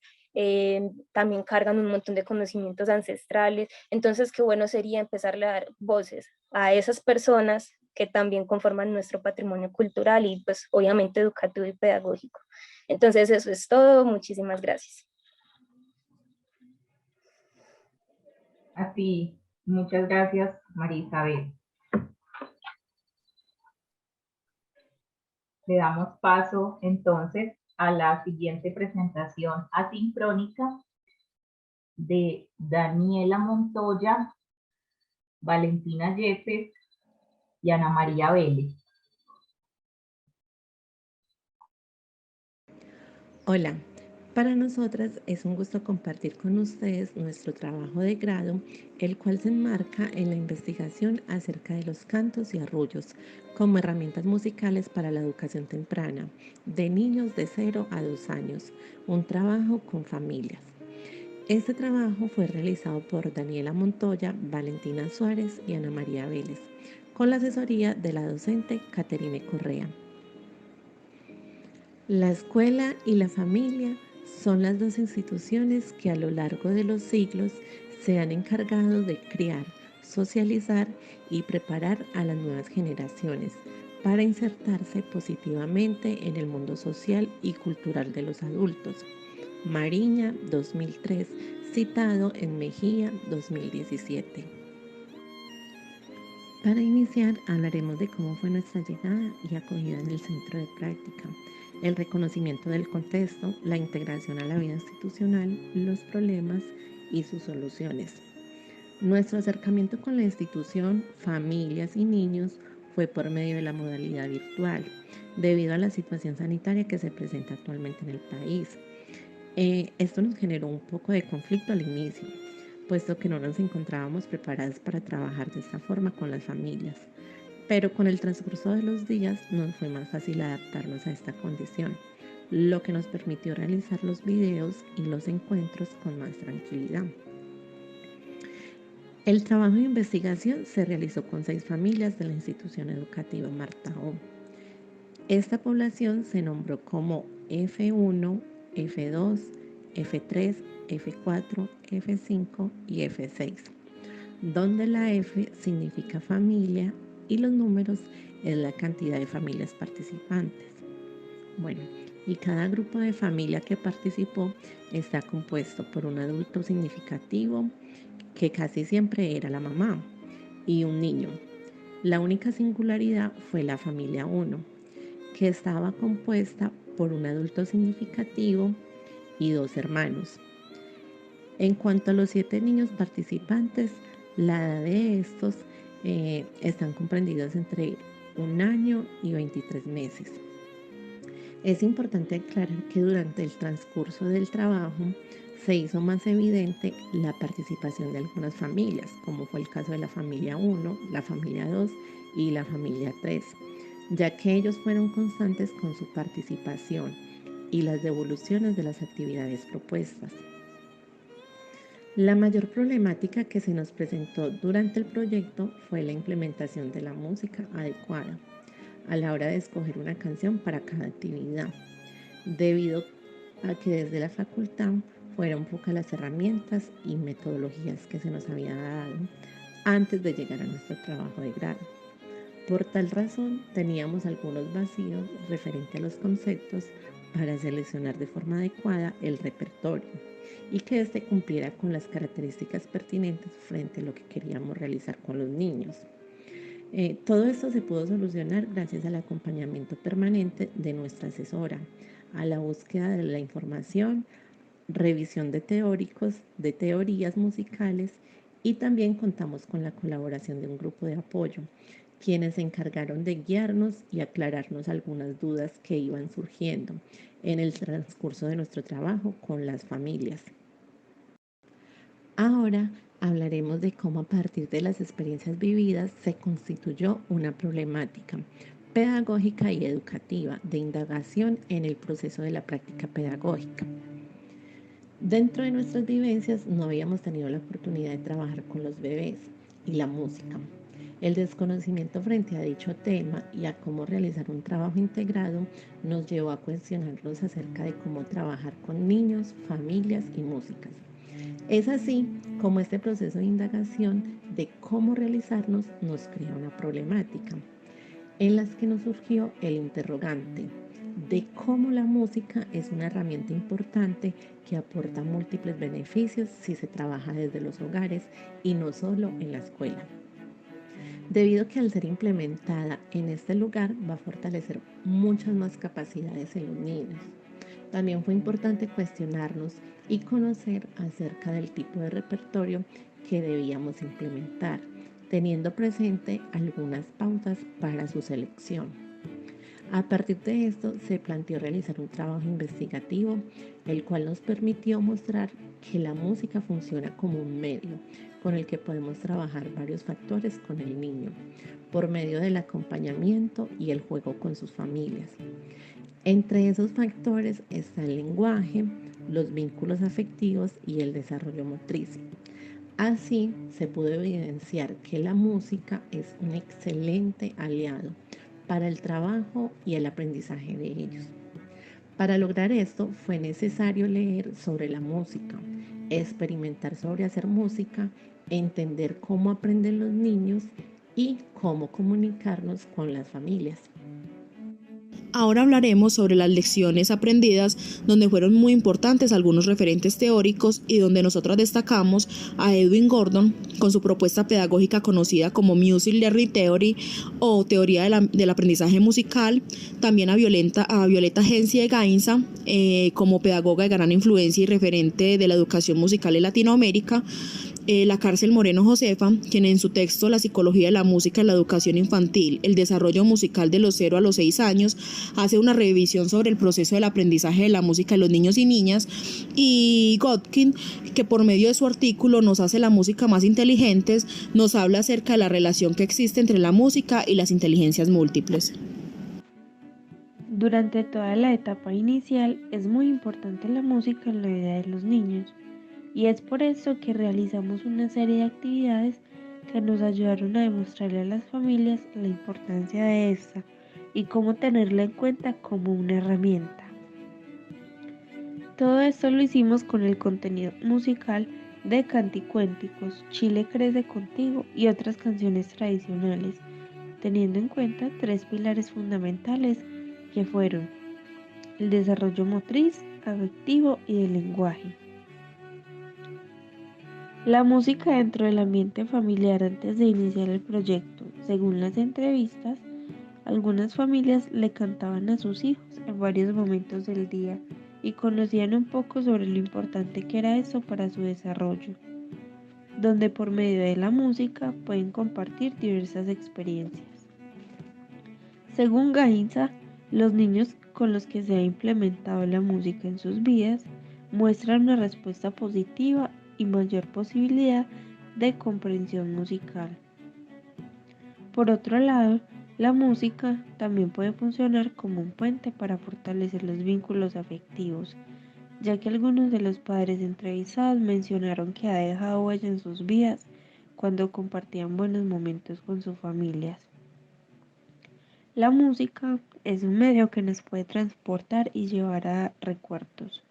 [SPEAKER 12] también cargan un montón de conocimientos ancestrales. Entonces qué bueno sería empezarle a dar voces a esas personas que también conforman nuestro patrimonio cultural y pues obviamente educativo y pedagógico. Entonces eso es todo, muchísimas gracias.
[SPEAKER 1] A ti, muchas gracias, María Isabel. Le damos paso entonces a la siguiente presentación asincrónica de Daniela Montoya, Valentina Yepes y Ana María Vélez.
[SPEAKER 13] Hola, para nosotras es un gusto compartir con ustedes nuestro trabajo de grado, el cual se enmarca en la investigación acerca de los cantos y arrullos como herramientas musicales para la educación temprana de niños de 0 a 2 años, un trabajo con familias. Este trabajo fue realizado por Daniela Montoya, Valentina Suárez y Ana María Vélez, con la asesoría de la docente Caterine Correa. La escuela y la familia son las dos instituciones que a lo largo de los siglos se han encargado de criar, socializar y preparar a las nuevas generaciones para insertarse positivamente en el mundo social y cultural de los adultos. Mariña, 2003, citado en Mejía, 2017. Para iniciar, hablaremos de cómo fue nuestra llegada y acogida en el centro de práctica, el reconocimiento del contexto, la integración a la vida institucional, los problemas y sus soluciones. Nuestro acercamiento con la institución, familias y niños fue por medio de la modalidad virtual, debido a la situación sanitaria que se presenta actualmente en el país. Esto nos generó un poco de conflicto al inicio, puesto que no nos encontrábamos preparadas para trabajar de esta forma con las familias. Pero con el transcurso de los días nos fue más fácil adaptarnos a esta condición, lo que nos permitió realizar los videos y los encuentros con más tranquilidad. El trabajo de investigación se realizó con 6 familias de la institución educativa Marta O. Esta población se nombró como F1, F2, F3, F4, F5 y F6, donde la F significa familia y los números es la cantidad de familias participantes. Bueno, y cada grupo de familia que participó está compuesto por un adulto significativo, que casi siempre era la mamá, y un niño. La única singularidad fue la familia 1, que estaba compuesta por un adulto significativo y 2 hermanos. En cuanto a los 7 niños participantes, la edad de estos están comprendidos entre 1 año y 23 meses. Es importante aclarar que durante el transcurso del trabajo se hizo más evidente la participación de algunas familias, como fue el caso de la familia 1, la familia 2 y la familia 3, ya que ellos fueron constantes con su participación y las devoluciones de las actividades propuestas. La mayor problemática que se nos presentó durante el proyecto fue la implementación de la música adecuada a la hora de escoger una canción para cada actividad, debido a que desde la facultad fueron pocas las herramientas y metodologías que se nos había dado antes de llegar a nuestro trabajo de grado. Por tal razón, teníamos algunos vacíos referente a los conceptos para seleccionar de forma adecuada el repertorio y que éste cumpliera con las características pertinentes frente a lo que queríamos realizar con los niños. Todo esto se pudo solucionar gracias al acompañamiento permanente de nuestra asesora, a la búsqueda de la información, revisión de teorías musicales, y también contamos con la colaboración de un grupo de apoyo, quienes se encargaron de guiarnos y aclararnos algunas dudas que iban surgiendo en el transcurso de nuestro trabajo con las familias. Ahora hablaremos de cómo a partir de las experiencias vividas se constituyó una problemática pedagógica y educativa de indagación en el proceso de la práctica pedagógica. Dentro de nuestras vivencias no habíamos tenido la oportunidad de trabajar con los bebés y la música. El desconocimiento frente a dicho tema y a cómo realizar un trabajo integrado nos llevó a cuestionarnos acerca de cómo trabajar con niños, familias y músicas. Es así como este proceso de indagación de cómo realizarnos nos crea una problemática, en las que nos surgió el interrogante de cómo la música es una herramienta importante que aporta múltiples beneficios si se trabaja desde los hogares y no solo en la escuela. Debido a que al ser implementada en este lugar va a fortalecer muchas más capacidades en los niños. También fue importante cuestionarnos y conocer acerca del tipo de repertorio que debíamos implementar, teniendo presente algunas pautas para su selección. A partir de esto se planteó realizar un trabajo investigativo, el cual nos permitió mostrar que la música funciona como un medio con el que podemos trabajar varios factores con el niño, por medio del acompañamiento y el juego con sus familias. Entre esos factores está el lenguaje, los vínculos afectivos y el desarrollo motriz. Así se pudo evidenciar que la música es un excelente aliado para el trabajo y el aprendizaje de ellos. Para lograr esto fue necesario leer sobre la música, experimentar sobre hacer música, entender cómo aprenden los niños y cómo comunicarnos con las familias.
[SPEAKER 14] Ahora hablaremos sobre las lecciones aprendidas, donde fueron muy importantes algunos referentes teóricos y donde nosotros destacamos a Edwin Gordon con su propuesta pedagógica conocida como Music Learning Theory o teoría del aprendizaje musical, también a Violeta Gensi de Gainza como pedagoga de gran influencia y referente de la educación musical en Latinoamérica, la Cárcel Moreno Josefa, quien en su texto La psicología de la música en la educación infantil, el desarrollo musical de los 0 a los 6 años, hace una revisión sobre el proceso del aprendizaje de la música de los niños y niñas, y Godkin, que por medio de su artículo Nos hace la música más inteligentes, nos habla acerca de la relación que existe entre la música y las inteligencias múltiples.
[SPEAKER 15] Durante toda la etapa inicial es muy importante la música en la vida de los niños. Y es por eso que realizamos una serie de actividades que nos ayudaron a demostrarle a las familias la importancia de esta y cómo tenerla en cuenta como una herramienta. Todo esto lo hicimos con el contenido musical de Canticuénticos, Chile crece contigo y otras canciones tradicionales, teniendo en cuenta 3 pilares fundamentales que fueron el desarrollo motriz, afectivo y del lenguaje. La música dentro del ambiente familiar antes de iniciar el proyecto. Según las entrevistas, algunas familias le cantaban a sus hijos en varios momentos del día y conocían un poco sobre lo importante que era eso para su desarrollo, donde por medio de la música pueden compartir diversas experiencias. Según Gainza, los niños con los que se ha implementado la música en sus vidas muestran una respuesta positiva y mayor posibilidad de comprensión musical. Por otro lado, la música también puede funcionar como un puente para fortalecer los vínculos afectivos, ya que algunos de los padres entrevistados mencionaron que ha dejado huella en sus vidas cuando compartían buenos momentos con sus familias. La música es un medio que nos puede transportar y llevar a recuerdos,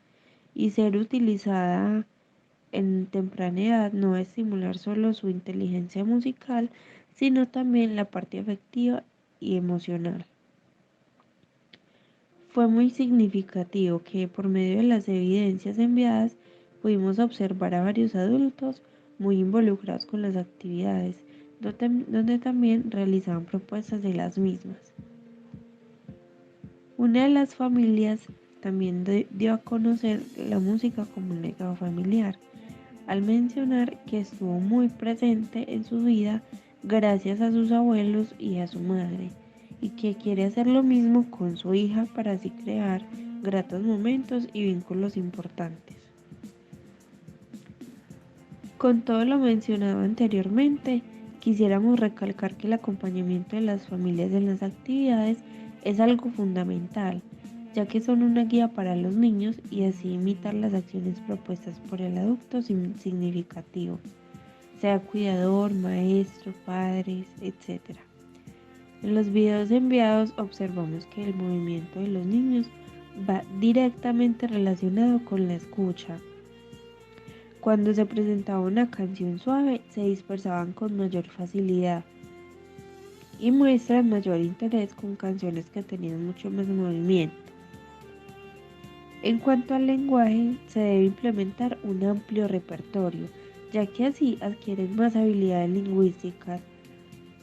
[SPEAKER 15] y ser utilizada en temprana edad no va a estimular solo su inteligencia musical, sino también la parte afectiva y emocional. Fue muy significativo que por medio de las evidencias enviadas pudimos observar a varios adultos muy involucrados con las actividades, donde también realizaban propuestas de las mismas. Una de las familias también dio a conocer la música como un legado familiar, al mencionar que estuvo muy presente en su vida gracias a sus abuelos y a su madre, y que quiere hacer lo mismo con su hija para así crear gratos momentos y vínculos importantes. Con todo lo mencionado anteriormente, quisiéramos recalcar que el acompañamiento de las familias en las actividades es algo fundamental, ya que son una guía para los niños y así imitar las acciones propuestas por el adulto significativo, sea cuidador, maestro, padres, etc. En los videos enviados observamos que el movimiento de los niños va directamente relacionado con la escucha. Cuando se presentaba una canción suave, se dispersaban con mayor facilidad y muestran mayor interés con canciones que tenían mucho más movimiento. En cuanto al lenguaje, se debe implementar un amplio repertorio, ya que así adquieren más habilidades lingüísticas,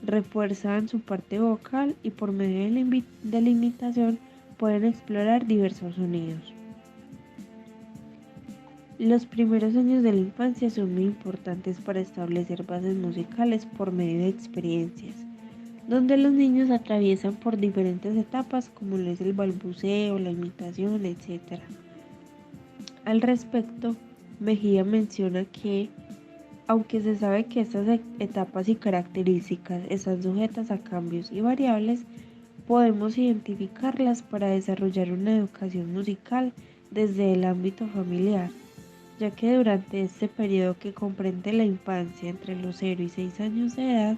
[SPEAKER 15] refuerzan su parte vocal y por medio de la imitación pueden explorar diversos sonidos. Los primeros años de la infancia son muy importantes para establecer bases musicales por medio de experiencias. donde los niños atraviesan por diferentes etapas como lo es el balbuceo, la imitación, etc. Al respecto, Mejía menciona que, aunque se sabe que estas etapas y características están sujetas a cambios y variables, podemos identificarlas para desarrollar una educación musical desde el ámbito familiar, ya que durante este periodo que comprende la infancia entre los 0 y 6 años de edad,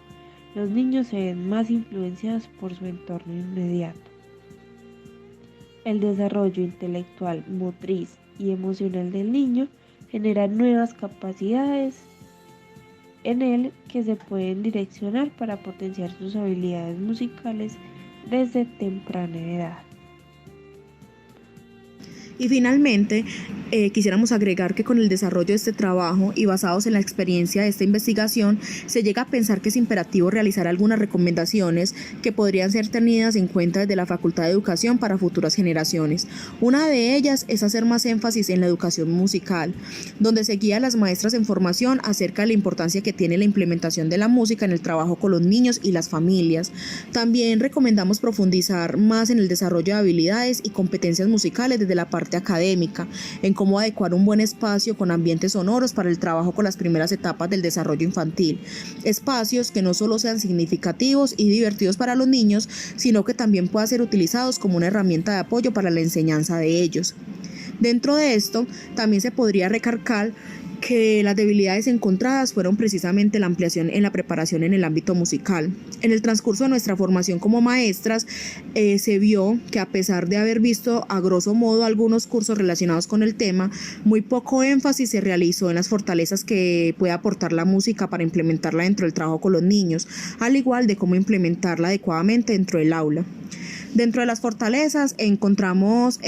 [SPEAKER 15] los niños se ven más influenciados por su entorno inmediato. El desarrollo intelectual, motriz y emocional del niño genera nuevas capacidades en él que se pueden direccionar para potenciar sus habilidades musicales desde temprana edad.
[SPEAKER 14] Y finalmente, quisiéramos agregar que con el desarrollo de este trabajo y basados en la experiencia de esta investigación, se llega a pensar que es imperativo realizar algunas recomendaciones que podrían ser tenidas en cuenta desde la Facultad de Educación para futuras generaciones. Una de ellas es hacer más énfasis en la educación musical, donde se guía a las maestras en formación acerca de la importancia que tiene la implementación de la música en el trabajo con los niños y las familias. También recomendamos profundizar más en el desarrollo de habilidades y competencias musicales desde la parte académica, en cómo adecuar un buen espacio con ambientes sonoros para el trabajo con las primeras etapas del desarrollo infantil. Espacios que no solo sean significativos y divertidos para los niños, sino que también puedan ser utilizados como una herramienta de apoyo para la enseñanza de ellos. Dentro de esto, también se podría recalcar que las debilidades encontradas fueron precisamente la ampliación en la preparación en el ámbito musical. En el transcurso de nuestra formación como maestras, se vio que a pesar de haber visto a grosso modo algunos cursos relacionados con el tema, muy poco énfasis se realizó en las fortalezas que puede aportar la música para implementarla dentro del trabajo con los niños, al igual de cómo implementarla adecuadamente dentro del aula. Dentro de las fortalezas encontramos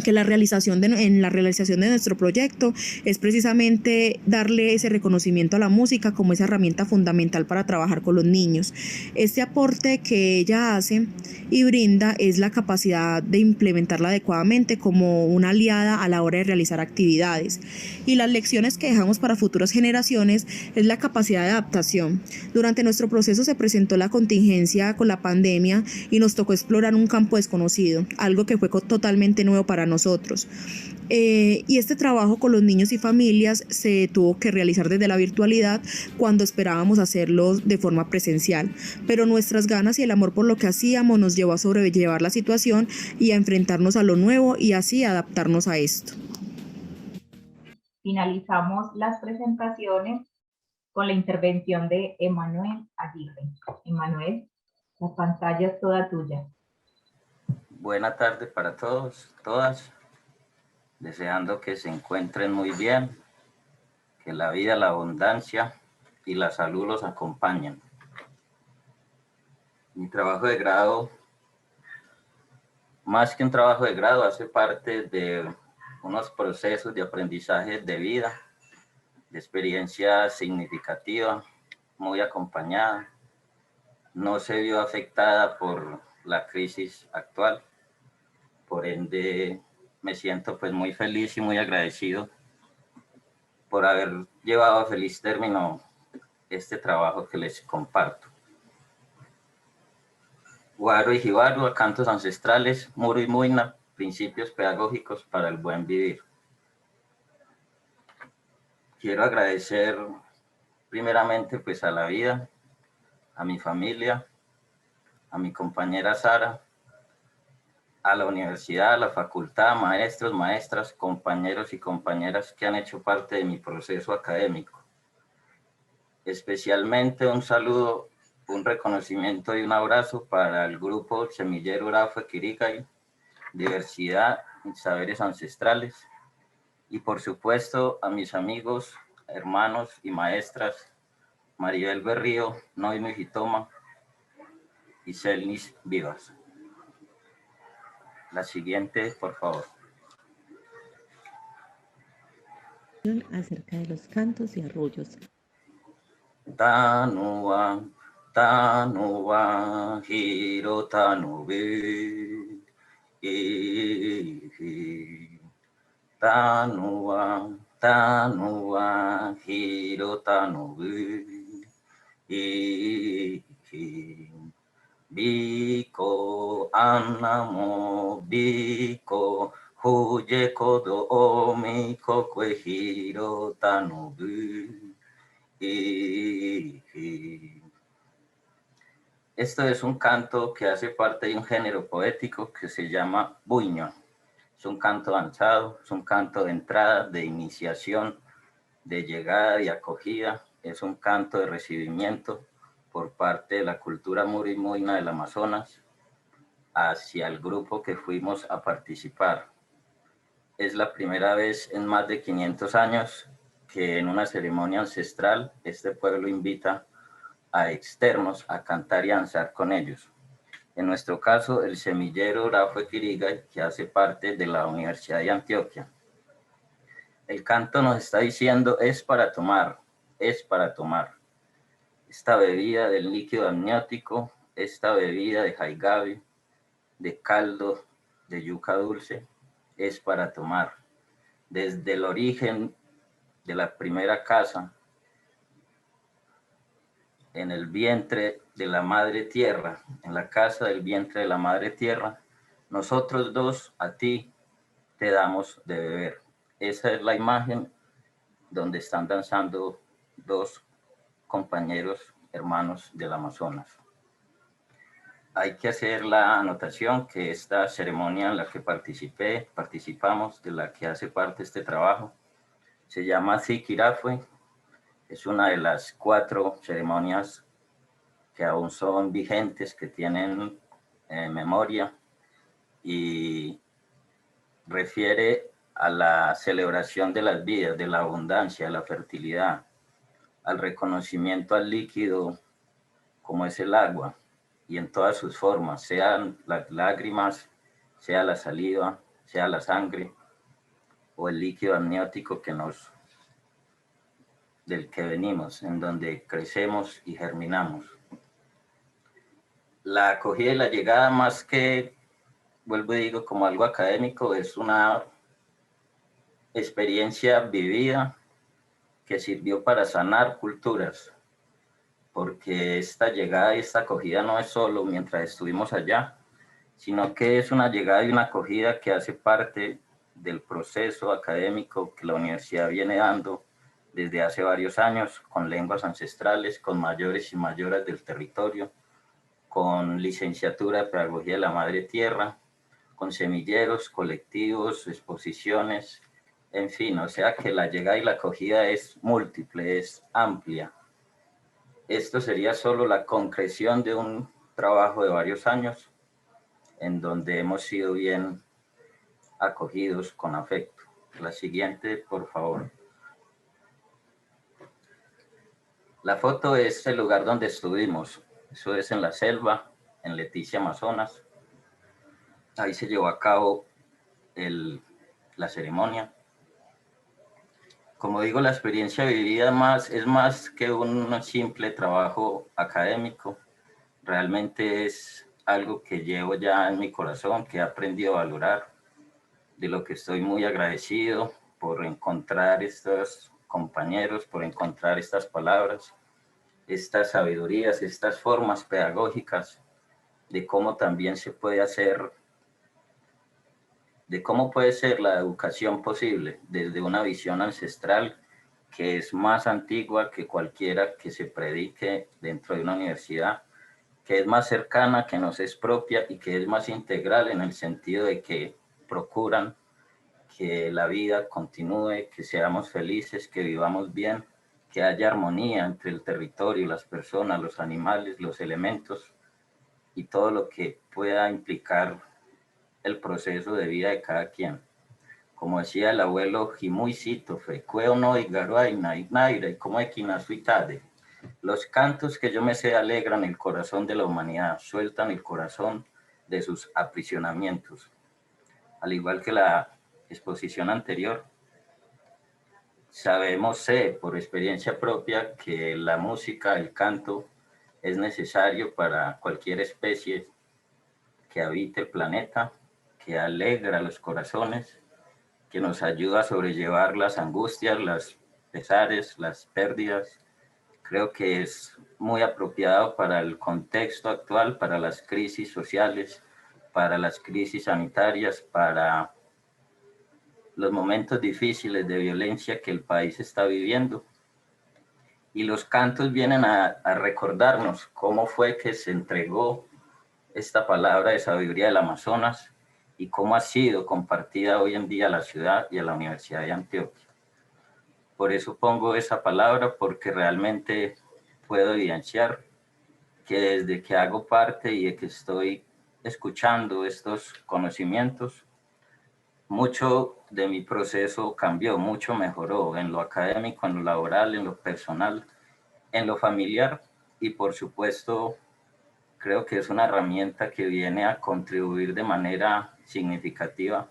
[SPEAKER 14] que en la realización de nuestro proyecto es precisamente darle ese reconocimiento a la música como esa herramienta fundamental para trabajar con los niños. Este aporte que ella hace y brinda es la capacidad de implementarla adecuadamente como una aliada a la hora de realizar actividades. Y las lecciones que dejamos para futuras generaciones es la capacidad de adaptación. Durante nuestro proceso se presentó la contingencia con la pandemia y nos tocó explorar un campo desconocido, algo que fue totalmente nuevo para nosotros. Y este trabajo con los niños y familias se tuvo que realizar desde la virtualidad cuando esperábamos hacerlo de forma presencial, pero nuestras ganas y el amor por lo que hacíamos nos llevó a sobrellevar la situación y a enfrentarnos a lo nuevo y así adaptarnos a esto.
[SPEAKER 1] Finalizamos las presentaciones con la intervención de Emanuel Aguirre. Emanuel, la pantalla es toda tuya.
[SPEAKER 16] Buena tarde para todos, todas, deseando que se encuentren muy bien, que la vida, la abundancia y la salud los acompañen. Mi trabajo de grado, más que un trabajo de grado, hace parte de unos procesos de aprendizaje de vida, de experiencia significativa, muy acompañada. No se vio afectada por la crisis actual. Por ende, me siento pues muy feliz y muy agradecido por haber llevado a feliz término este trabajo que les comparto. Guaro y Jibaru, cantos ancestrales, Muro y Muina, principios pedagógicos para el buen vivir. Quiero agradecer primeramente pues a la vida, a mi familia, a mi compañera Sara, a la universidad, a la facultad, maestros, maestras, compañeros y compañeras que han hecho parte de mi proceso académico. Especialmente un saludo, un reconocimiento y un abrazo para el grupo Semillero Urafue Quiricay, Diversidad y Saberes Ancestrales, y por supuesto a mis amigos, hermanos y maestras, Maribel Berrío, Noemi Jitoma y Selnis Vivas. La siguiente, por favor.
[SPEAKER 13] Acerca de los cantos y arrullos.
[SPEAKER 16] Tanua, tanua, hiro tanube. Tanua, tanua, hiro tanube. Biko anamo biko huye kodo omi kokwe hiro tanobu. Esto es un canto que hace parte de un género poético que se llama buño. Es un canto danzado, es un canto de entrada, de iniciación, de llegada y acogida. Es un canto de recibimiento por parte de la cultura muri-moina del Amazonas hacia el grupo que fuimos a participar. Es la primera vez en más de 500 años que en una ceremonia ancestral este pueblo invita a externos a cantar y a danzar con ellos. En nuestro caso, el semillero Rafue Quirigay, que hace parte de la Universidad de Antioquia. El canto nos está diciendo, es para tomar, es para tomar. Esta bebida del líquido amniótico, esta bebida de jaigabe, de caldo, de yuca dulce, es para tomar. Desde el origen de la primera casa, en el vientre de la madre tierra, en la casa del vientre de la madre tierra, nosotros dos a ti te damos de beber. Esa es la imagen donde están danzando dos compañeros hermanos del Amazonas. Hay que hacer la anotación que esta ceremonia en la que participamos, de la que hace parte este trabajo, se llama Zikirafue. Es una de las 4 ceremonias que aún son vigentes, que tienen memoria, y refiere a la celebración de las vidas, de la abundancia, de la fertilidad, al reconocimiento al líquido como es el agua y en todas sus formas, sean las lágrimas, sea la saliva, sea la sangre o el líquido amniótico del que venimos, en donde crecemos y germinamos. La acogida y la llegada, más que, vuelvo y digo, como algo académico, es una experiencia vivida que sirvió para sanar culturas, porque esta llegada y esta acogida no es solo mientras estuvimos allá, sino que es una llegada y una acogida que hace parte del proceso académico que la universidad viene dando desde hace varios años, con lenguas ancestrales, con mayores y mayoras del territorio, con licenciatura de Pedagogía de la Madre Tierra, con semilleros, colectivos, exposiciones, en fin, o sea que la llegada y la acogida es múltiple, es amplia. Esto sería solo la concreción de un trabajo de varios años, en donde hemos sido bien acogidos con afecto. La siguiente, por favor. La foto es el lugar donde estuvimos. Eso es en la selva, en Leticia, Amazonas. Ahí se llevó a cabo la ceremonia. Como digo, la experiencia vivida es más que un simple trabajo académico. Realmente es algo que llevo ya en mi corazón, que he aprendido a valorar, de lo que estoy muy agradecido por encontrar estos compañeros, por encontrar estas palabras, estas sabidurías, estas formas pedagógicas de cómo también se puede hacer, de cómo puede ser la educación posible desde una visión ancestral que es más antigua que cualquiera que se predique dentro de una universidad, que es más cercana, que nos es propia y que es más integral en el sentido de que procuran que la vida continúe, que seamos felices, que vivamos bien, que haya armonía entre el territorio, las personas, los animales, los elementos y todo lo que pueda implicar el proceso de vida de cada quien. Como decía el abuelo Jimuy Sitofe, no igaruaina ignaira y como equinasuitade. Los cantos que yo me sé alegran el corazón de la humanidad, sueltan el corazón de sus aprisionamientos. Al igual que la exposición anterior, sé por experiencia propia que la música, el canto, es necesario para cualquier especie que habite el planeta, que alegra los corazones, que nos ayuda a sobrellevar las angustias, las pesares, las pérdidas, Creo que es muy apropiado para el contexto actual, para las crisis sociales, para las crisis sanitarias, para los momentos difíciles de violencia que el país está viviendo. Y los cantos vienen a recordarnos cómo fue que se entregó esta palabra de sabiduría del Amazonas y cómo ha sido compartida hoy en día a la ciudad y a la Universidad de Antioquia. Por eso pongo esa palabra, porque realmente puedo evidenciar que desde que hago parte y de que estoy escuchando estos conocimientos, mucho de mi proceso cambió, mucho mejoró en lo académico, en lo laboral, en lo personal, en lo familiar, y por supuesto creo que es una herramienta que viene a contribuir de manera significativa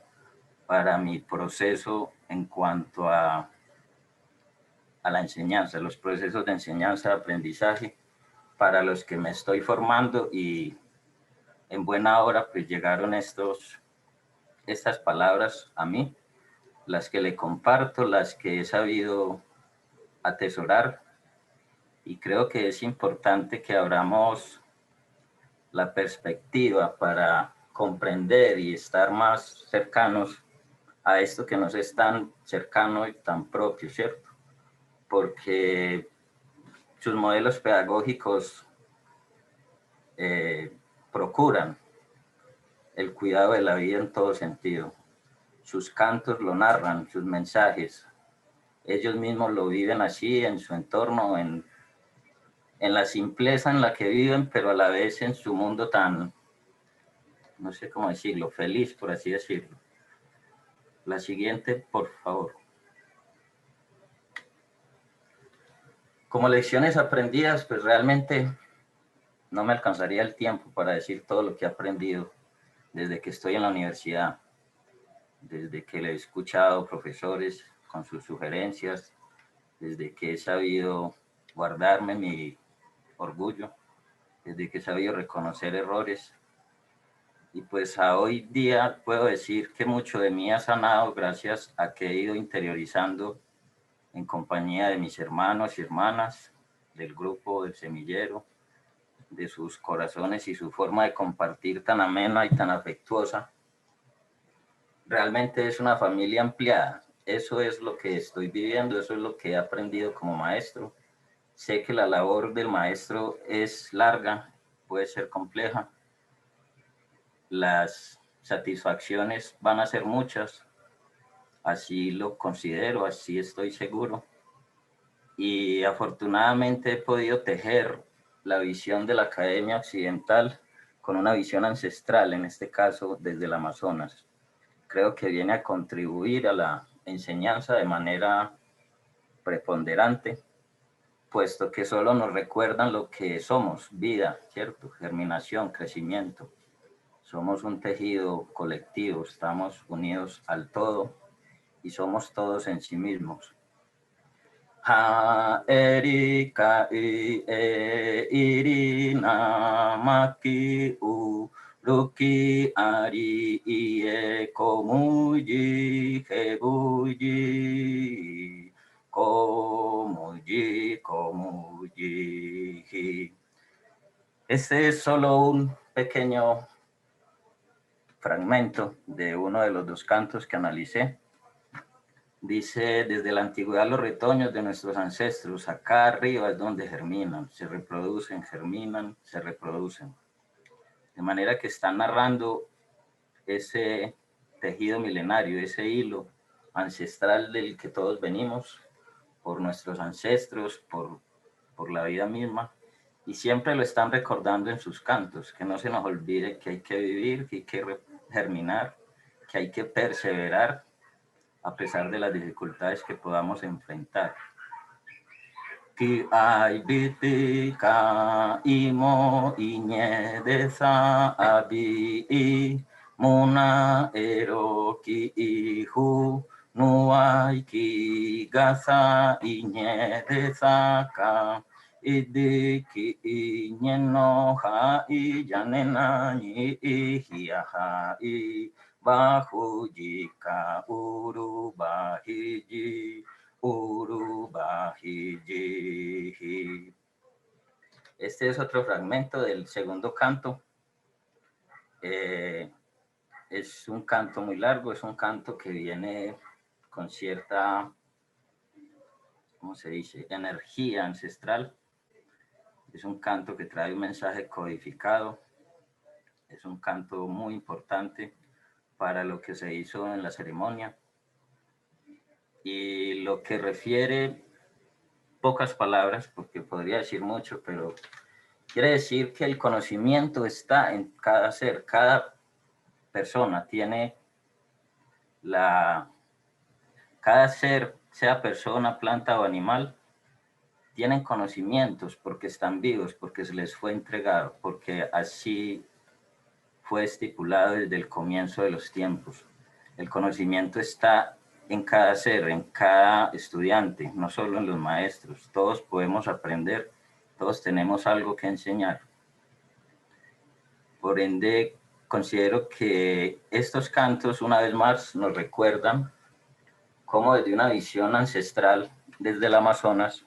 [SPEAKER 16] para mi proceso en cuanto a la enseñanza, los procesos de enseñanza, aprendizaje, para los que me estoy formando, y en buena hora pues llegaron estas palabras a mí, las que le comparto, las que he sabido atesorar, y creo que es importante que abramos la perspectiva para comprender y estar más cercanos a esto que nos es tan cercano y tan propio, ¿cierto? Porque sus modelos pedagógicos procuran el cuidado de la vida en todo sentido. Sus cantos lo narran, sus mensajes. Ellos mismos lo viven así en su entorno, en la simpleza en la que viven, pero a la vez en su mundo tan, no sé cómo decirlo, feliz, por así decirlo. La siguiente, por favor. Como lecciones aprendidas, pues realmente no me alcanzaría el tiempo para decir todo lo que he aprendido desde que estoy en la universidad, desde que le he escuchado profesores con sus sugerencias, desde que he sabido guardarme mi orgullo, desde que he sabido reconocer errores. Y pues a hoy día puedo decir que mucho de mí ha sanado gracias a que he ido interiorizando en compañía de mis hermanos y hermanas, del grupo del semillero, de sus corazones y su forma de compartir tan amena y tan afectuosa. Realmente es una familia ampliada. Eso es lo que estoy viviendo, eso es lo que he aprendido como maestro. Sé que la labor del maestro es larga, puede ser compleja. Las satisfacciones van a ser muchas, así lo considero, así estoy seguro. Y afortunadamente he podido tejer la visión de la Academia Occidental con una visión ancestral, en este caso desde el Amazonas. Creo que viene a contribuir a la enseñanza de manera preponderante, puesto que solo nos recuerdan lo que somos, vida, ¿cierto? Germinación, crecimiento. Somos un tejido colectivo, estamos unidos al todo y somos todos en sí mismos. Ha erika irina maki u ruki ari ie komuji hebuji komuji. Este es solo un pequeño fragmento de uno de los dos cantos que analicé. Dice: desde la antigüedad los retoños de nuestros ancestros, acá arriba es donde germinan, se reproducen, germinan, se reproducen. De manera que están narrando ese tejido milenario, ese hilo ancestral del que todos venimos, por nuestros ancestros, por la vida misma, y siempre lo están recordando en sus cantos, que no se nos olvide que hay que vivir, que hay que germinar, que hay que perseverar, a pesar de las dificultades que podamos enfrentar. Ki ai biti ka imo iñe de sa abi i muna ero ki ihu nuai ki gasa iñe de sa ka idi ki iñe no ha i yanena ni i hiya ha i Bahujika urubahiji urubahiji. Este es otro fragmento del segundo canto. Es un canto muy largo, es un canto que viene con cierta, ¿cómo se dice?, energía ancestral. Es un canto que trae un mensaje codificado. Es un canto muy importante para lo que se hizo en la ceremonia. Y lo que refiere, pocas palabras, porque podría decir mucho, pero quiere decir que el conocimiento está en cada ser, cada persona tiene cada ser, sea persona, planta o animal, tienen conocimientos porque están vivos, porque se les fue entregado, porque así fue estipulado desde el comienzo de los tiempos. El conocimiento está en cada ser, en cada estudiante, no solo en los maestros. Todos podemos aprender, todos tenemos algo que enseñar. Por ende, considero que estos cantos, una vez más, nos recuerdan cómo desde una visión ancestral, desde el Amazonas,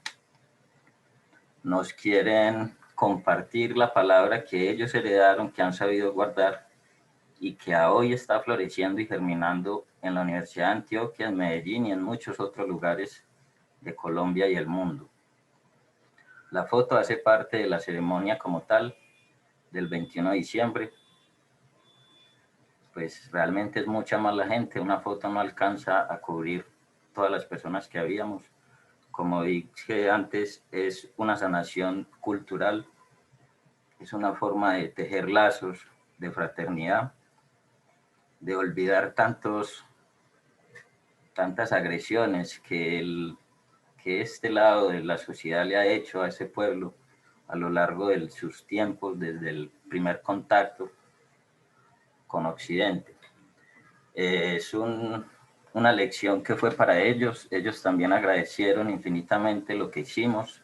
[SPEAKER 16] nos quieren compartir la palabra que ellos heredaron, que han sabido guardar y que hoy está floreciendo y germinando en la Universidad de Antioquia, en Medellín y en muchos otros lugares de Colombia y el mundo. La foto hace parte de la ceremonia como tal, del 21 de diciembre. Pues realmente es mucha más la gente, una foto no alcanza a cubrir todas las personas que habíamos. Como dije antes, es una sanación cultural, es una forma de tejer lazos de fraternidad, de olvidar tantas agresiones que este lado de la sociedad le ha hecho a ese pueblo a lo largo de sus tiempos, desde el primer contacto con Occidente. Es una lección que fue para ellos. Ellos también agradecieron infinitamente lo que hicimos,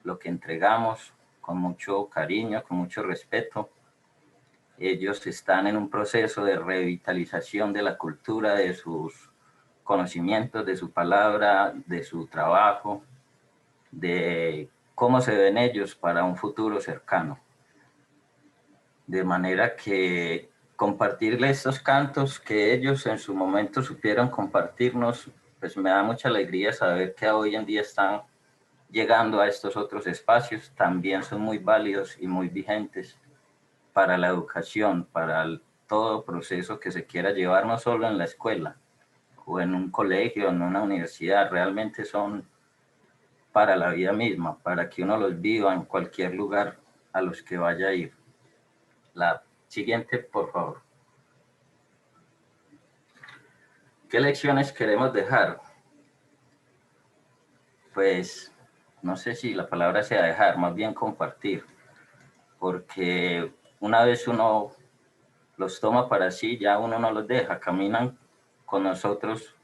[SPEAKER 16] lo que entregamos, con mucho cariño, con mucho respeto. Ellos están en un proceso de revitalización de la cultura, de sus conocimientos, de su palabra, de su trabajo, de cómo se ven ellos para un futuro cercano. De manera que compartirle estos cantos que ellos en su momento supieron compartirnos, pues me da mucha alegría saber que hoy en día están llegando a estos otros espacios. También son muy válidos y muy vigentes para la educación, para todo proceso que se quiera llevar, no solo en la escuela o en un colegio, en una universidad. Realmente son para la vida misma, para que uno los viva en cualquier lugar a los que vaya a ir. La siguiente, por favor. ¿Qué lecciones queremos dejar? Pues no sé si la palabra sea dejar, más bien compartir, porque una vez uno los toma para sí, ya uno no los deja, caminan con nosotros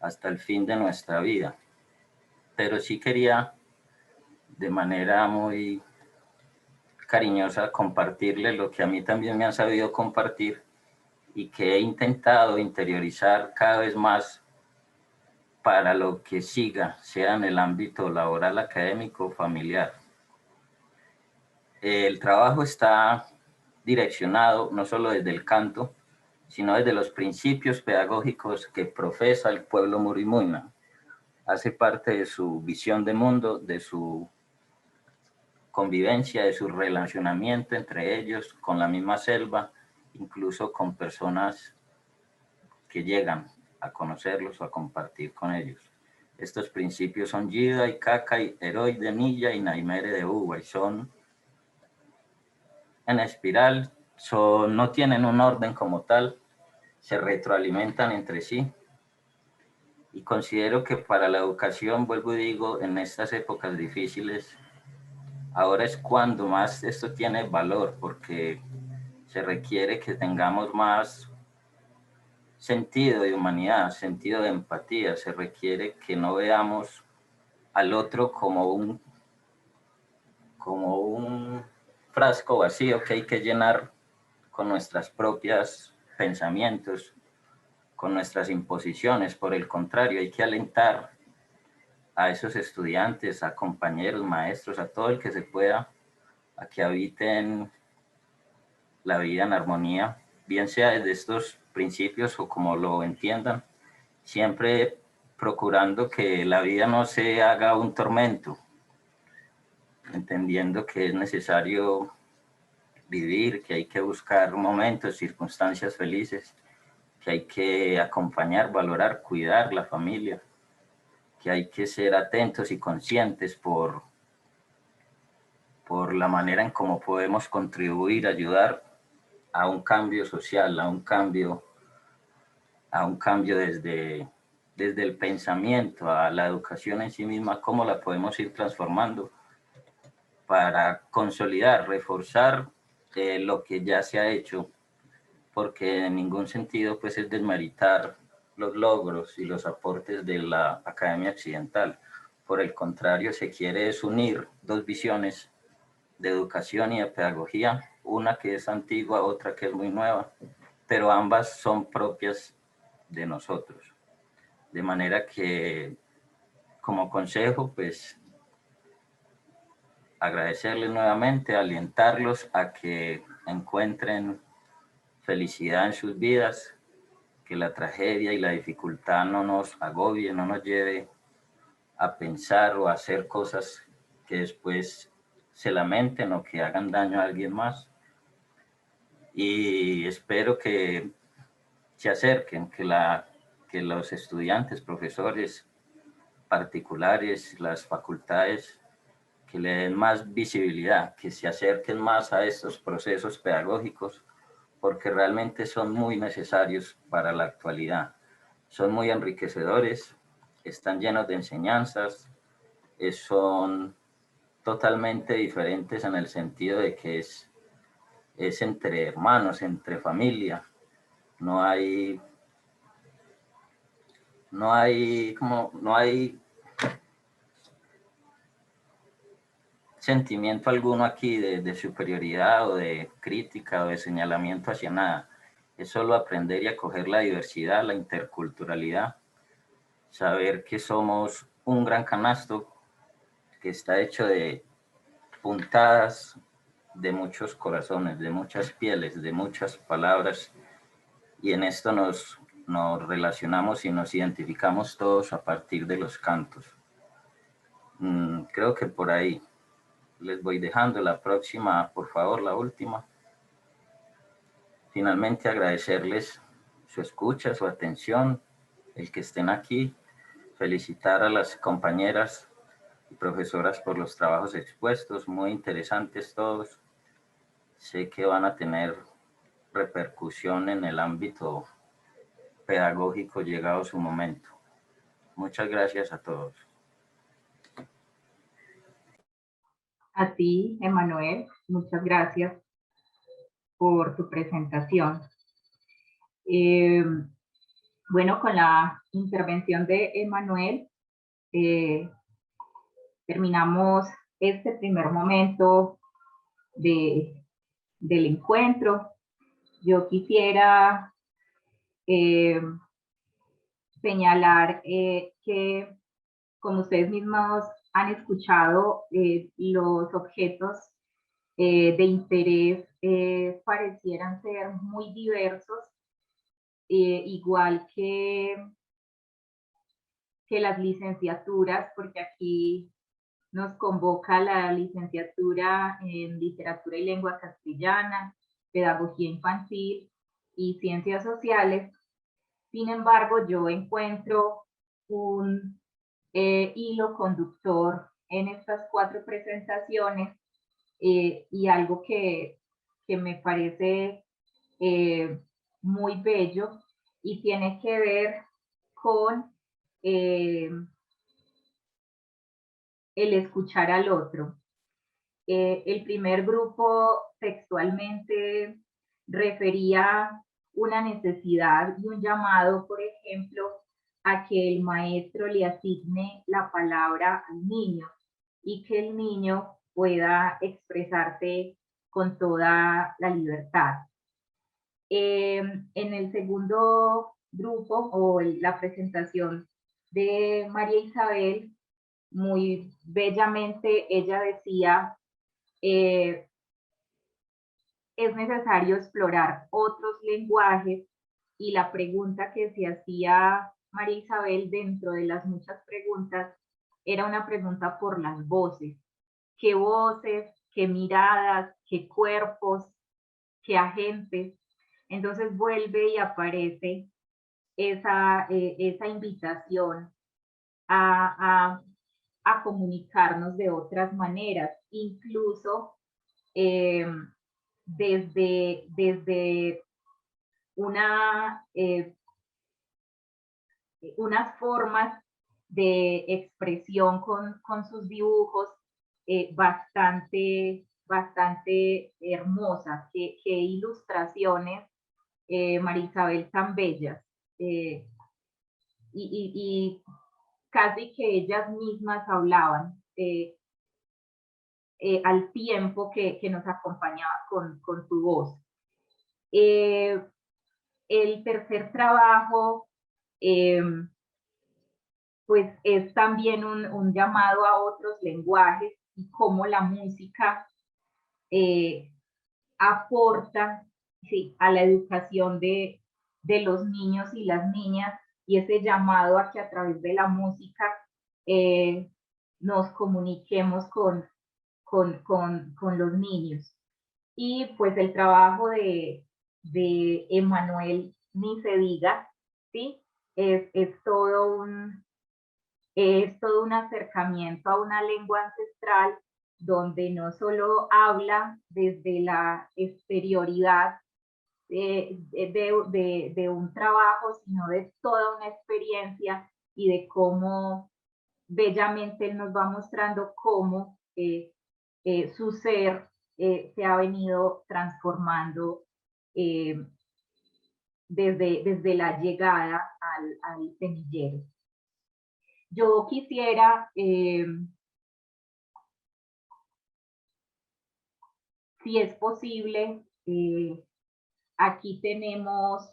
[SPEAKER 16] hasta el fin de nuestra vida. Pero sí quería de manera muy cariñosa compartirle lo que a mí también me han sabido compartir y que he intentado interiorizar cada vez más para lo que siga, sea en el ámbito laboral, académico o familiar. El trabajo está direccionado no solo desde el canto, sino desde los principios pedagógicos que profesa el pueblo murimuyna. Hace parte de su visión de mundo, de su convivencia, de su relacionamiento entre ellos, con la misma selva, incluso con personas que llegan a conocerlos o a compartir con ellos. Estos principios son Yida y Kaka, y Heroi de Nilla y Naimere de Uva, y son en espiral, no tienen un orden como tal, se retroalimentan entre sí. Y considero que para la educación, vuelvo y digo, en estas épocas difíciles, ahora es cuando más esto tiene valor, porque se requiere que tengamos más sentido de humanidad, sentido de empatía. Se requiere que no veamos al otro como un frasco vacío que hay que llenar con nuestras propias pensamientos, con nuestras imposiciones. Por el contrario, hay que alentar a esos estudiantes, a compañeros, maestros, a todo el que se pueda, a que habiten la vida en armonía, bien sea desde estos principios o como lo entiendan, siempre procurando que la vida no se haga un tormento, entendiendo que es necesario vivir, que hay que buscar momentos, circunstancias felices, que hay que acompañar, valorar, cuidar la familia, que hay que ser atentos y conscientes por la manera en cómo podemos contribuir, ayudar a un cambio social, a un cambio desde el pensamiento, a la educación en sí misma, cómo la podemos ir transformando para consolidar, reforzar lo que ya se ha hecho, porque en ningún sentido pues es desmeritar los logros y los aportes de la Academia Occidental. Por el contrario, se quiere es unir dos visiones de educación y de pedagogía, una que es antigua, otra que es muy nueva, pero ambas son propias de nosotros. De manera que, como consejo, pues, agradecerles nuevamente, alentarlos a que encuentren felicidad en sus vidas, que la tragedia y la dificultad no nos agobie, no nos lleve a pensar o a hacer cosas que después se lamenten o que hagan daño a alguien más. Y espero que se acerquen, que los estudiantes, profesores particulares, las facultades, que le den más visibilidad, que se acerquen más a estos procesos pedagógicos, porque realmente son muy necesarios para la actualidad. Son muy enriquecedores, están llenos de enseñanzas, son totalmente diferentes en el sentido de que es entre hermanos, entre familia. No hay sentimiento alguno aquí de superioridad o de crítica o de señalamiento hacia nada. Es solo aprender y acoger la diversidad, la interculturalidad, saber que somos un gran canasto que está hecho de puntadas de muchos corazones, de muchas pieles, de muchas palabras, y en esto nos relacionamos y nos identificamos todos a partir de los cantos. Creo que por ahí les voy dejando. La próxima, por favor, la última. Finalmente agradecerles su escucha, su atención, el que estén aquí, felicitar a las compañeras y profesoras por los trabajos expuestos, muy interesantes todos. Sé que van a tener repercusión en el ámbito pedagógico llegado su momento. Muchas gracias a todos.
[SPEAKER 1] A ti, Emanuel, muchas gracias por tu presentación. Bueno, con la intervención de Emanuel, terminamos este primer momento del encuentro. Yo quisiera señalar que, como ustedes mismos han escuchado, los objetos de interés parecieran ser muy diversos, igual que las licenciaturas, porque aquí nos convoca la licenciatura en Literatura y Lengua Castellana, Pedagogía Infantil y Ciencias Sociales. Sin embargo, yo encuentro un hilo conductor en estas 4 presentaciones y algo que me parece muy bello y tiene que ver con el escuchar al otro. El primer grupo textualmente refería una necesidad y un llamado, por ejemplo, a que el maestro le asigne la palabra al niño y que el niño pueda expresarse con toda la libertad. En el segundo grupo, o la presentación de María Isabel, muy bellamente ella decía es necesario explorar otros lenguajes, y la pregunta que se hacía María Isabel dentro de las muchas preguntas era una pregunta por las voces. ¿Qué voces, qué miradas, qué cuerpos, qué agentes? Entonces vuelve y aparece esa invitación a comunicarnos de otras maneras, incluso desde unas formas de expresión con sus dibujos bastante hermosas. Qué ilustraciones, María Isabel, tan bellas. Y casi que ellas mismas hablaban al tiempo que nos acompañaba con su voz. El tercer trabajo pues es también un llamado a otros lenguajes y cómo la música aporta, sí, a la educación de los niños y las niñas, y ese llamado a que a través de la música nos comuniquemos con los niños. Y pues el trabajo de Emanuel, ni se diga, ¿sí? Es todo un acercamiento a una lengua ancestral donde no solo habla desde la exterioridad de un trabajo, sino de toda una experiencia, y de cómo bellamente él nos va mostrando cómo su ser se ha venido transformando desde la llegada al semillero. Yo quisiera, si es posible, aquí tenemos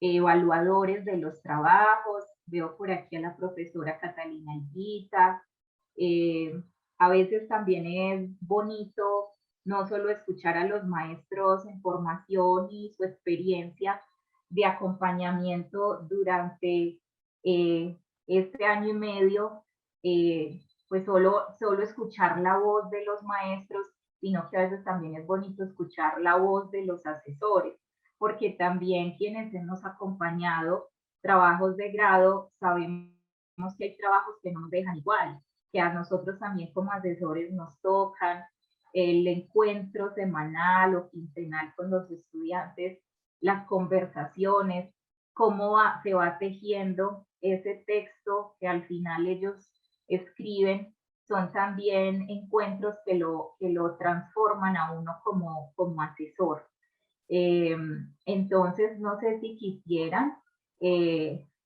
[SPEAKER 1] evaluadores de los trabajos. Veo por aquí a la profesora Catalina Higuita. A veces también es bonito no solo escuchar a los maestros en formación y su experiencia de acompañamiento durante este año y medio, pues solo escuchar la voz de los maestros, sino que a veces también es bonito escuchar la voz de los asesores, porque también quienes hemos acompañado trabajos de grado sabemos que hay trabajos que no nos dejan igual, que a nosotros también como asesores nos tocan el encuentro semanal o quincenal con los estudiantes, las conversaciones, cómo se va tejiendo ese texto que al final ellos escriben. Son también encuentros que lo transforman a uno como asesor. Entonces, no sé si quisieran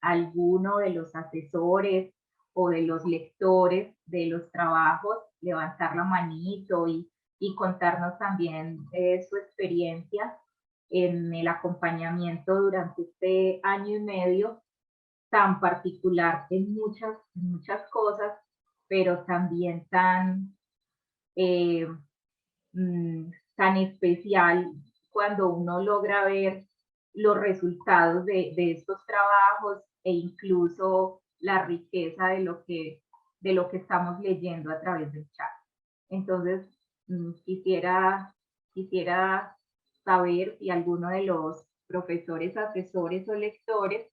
[SPEAKER 1] alguno de los asesores o de los lectores de los trabajos levantar la manito y contarnos también su experiencia en el acompañamiento durante este año y medio tan particular en muchas cosas, pero también tan especial cuando uno logra ver los resultados de estos trabajos, e incluso la riqueza de lo que estamos leyendo a través del chat. Entonces, quisiera saber si alguno de los profesores, asesores o lectores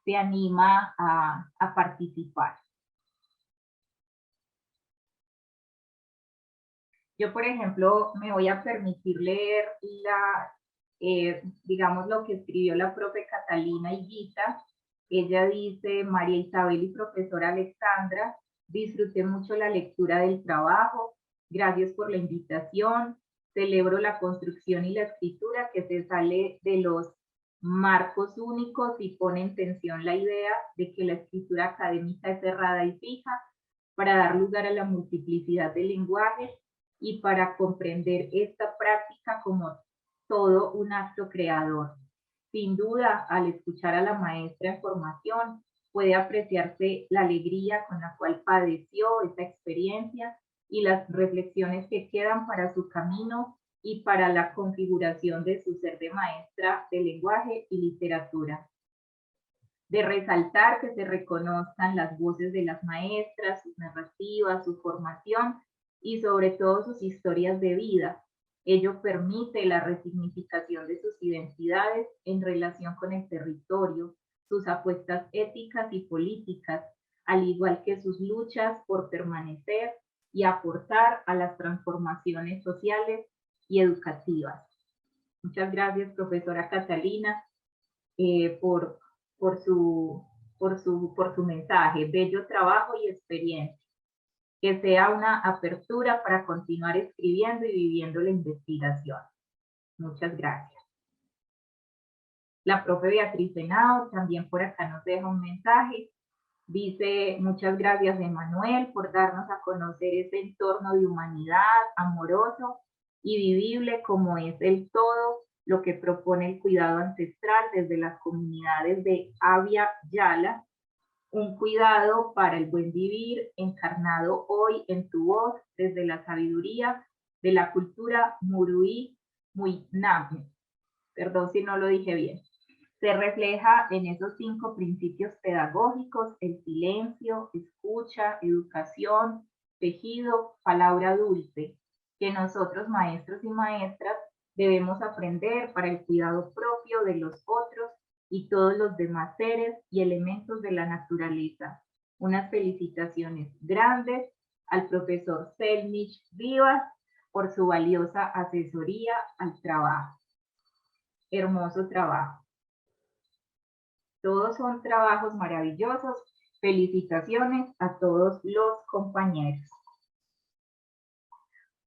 [SPEAKER 1] se anima a participar. Yo, por ejemplo, me voy a permitir leer digamos, lo que escribió la profe Catalina Higuita. Ella dice: María Isabel y profesora Alexandra, disfruté mucho la lectura del trabajo. Gracias por la invitación. Celebro la construcción y la escritura que se sale de los marcos únicos y pone en tensión la idea de que la escritura académica es cerrada y fija para dar lugar a la multiplicidad de lenguajes y para comprender esta práctica como todo un acto creador. Sin duda, al escuchar a la maestra en formación, puede apreciarse la alegría con la cual padeció esta experiencia y las reflexiones que quedan para su camino y para la configuración de su ser de maestra de lenguaje y literatura. De resaltar que se reconozcan las voces de las maestras, sus narrativas, su formación y sobre todo sus historias de vida. Ello permite la resignificación de sus identidades en relación con el territorio, sus apuestas éticas y políticas, al igual que sus luchas por permanecer y aportar a las transformaciones sociales y educativas. Muchas gracias, profesora Catalina, por su mensaje. Bello trabajo y experiencia. Que sea una apertura para continuar escribiendo y viviendo la investigación. Muchas gracias. La profe Beatriz Henao también por acá nos deja un mensaje. Dice, muchas gracias Emanuel por darnos a conocer ese entorno de humanidad amoroso y vivible como es el todo lo que propone el cuidado ancestral desde las comunidades de Abya Yala, un cuidado para el buen vivir encarnado hoy en tu voz desde la sabiduría de la cultura Muruí Muiname. Perdón si no lo dije bien. Se refleja en esos 5 principios pedagógicos: el silencio, escucha, educación, tejido, palabra dulce, que nosotros maestros y maestras debemos aprender para el cuidado propio de los otros y todos los demás seres y elementos de la naturaleza. Unas felicitaciones grandes al profesor Selmich Vivas por su valiosa asesoría al trabajo. Hermoso trabajo. Todos son trabajos maravillosos. Felicitaciones a todos los compañeros.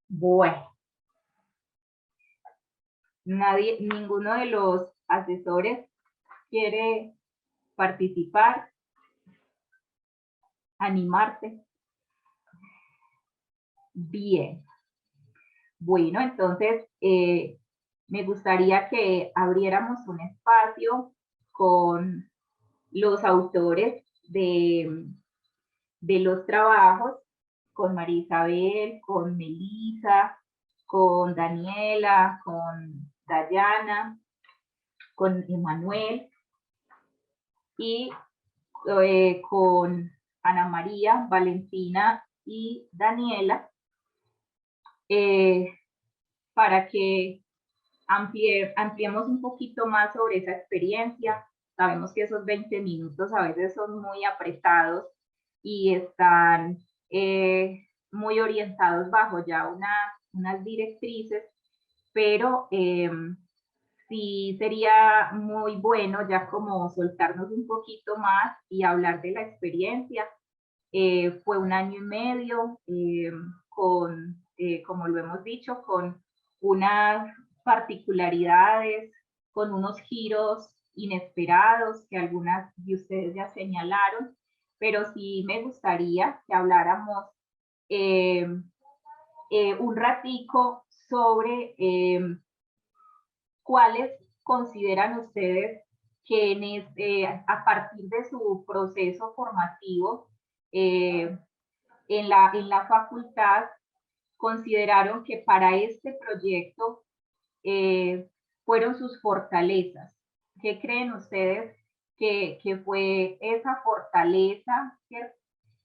[SPEAKER 1] Bueno. Ninguno de los asesores quiere participar, animarse. Bien. Bueno, entonces me gustaría que abriéramos un espacio con los autores de los trabajos, con María Isabel, con Melissa, con Daniela, con Dayana, con Emanuel y con Ana María, Valentina y Daniela, para que ampliemos un poquito más sobre esa experiencia. Sabemos que esos 20 minutos a veces son muy apretados y están muy orientados bajo ya unas directrices, pero sí sería muy bueno ya como soltarnos un poquito más y hablar de la experiencia. Fue 1 año y medio con, como lo hemos dicho, con unas particularidades, con unos giros inesperados que algunas de ustedes ya señalaron, pero sí me gustaría que habláramos un ratico sobre cuáles consideran ustedes que a partir de su proceso formativo en la facultad consideraron que para este proyecto fueron sus fortalezas. ¿Qué creen ustedes que fue esa fortaleza, ¿cierto?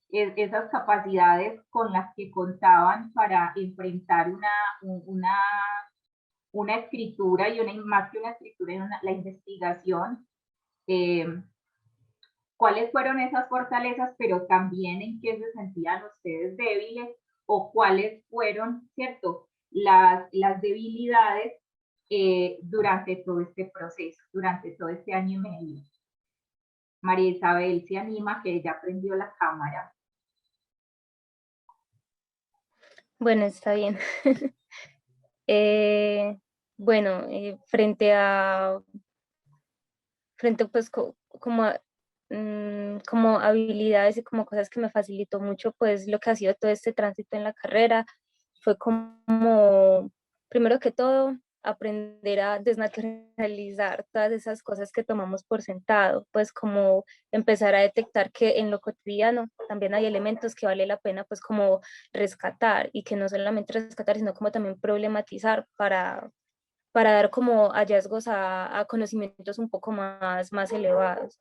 [SPEAKER 1] Esas capacidades con las que contaban para enfrentar una escritura y más que una escritura, la investigación? ¿Cuáles fueron esas fortalezas, pero también en qué se sentían ustedes débiles, o cuáles fueron, ¿cierto?, las debilidades durante todo este proceso, durante todo este año y medio? María Isabel se anima, que ella prendió la cámara.
[SPEAKER 12] Bueno, está bien. Bueno, frente pues como habilidades y como cosas que me facilitó mucho, pues lo que ha sido todo este tránsito en la carrera fue como, primero que todo, aprender a desnaturalizar todas esas cosas que tomamos por sentado, pues como empezar a detectar que en lo cotidiano también hay elementos que vale la pena pues como rescatar, y que no solamente rescatar, sino como también problematizar para dar como hallazgos a conocimientos un poco más elevados.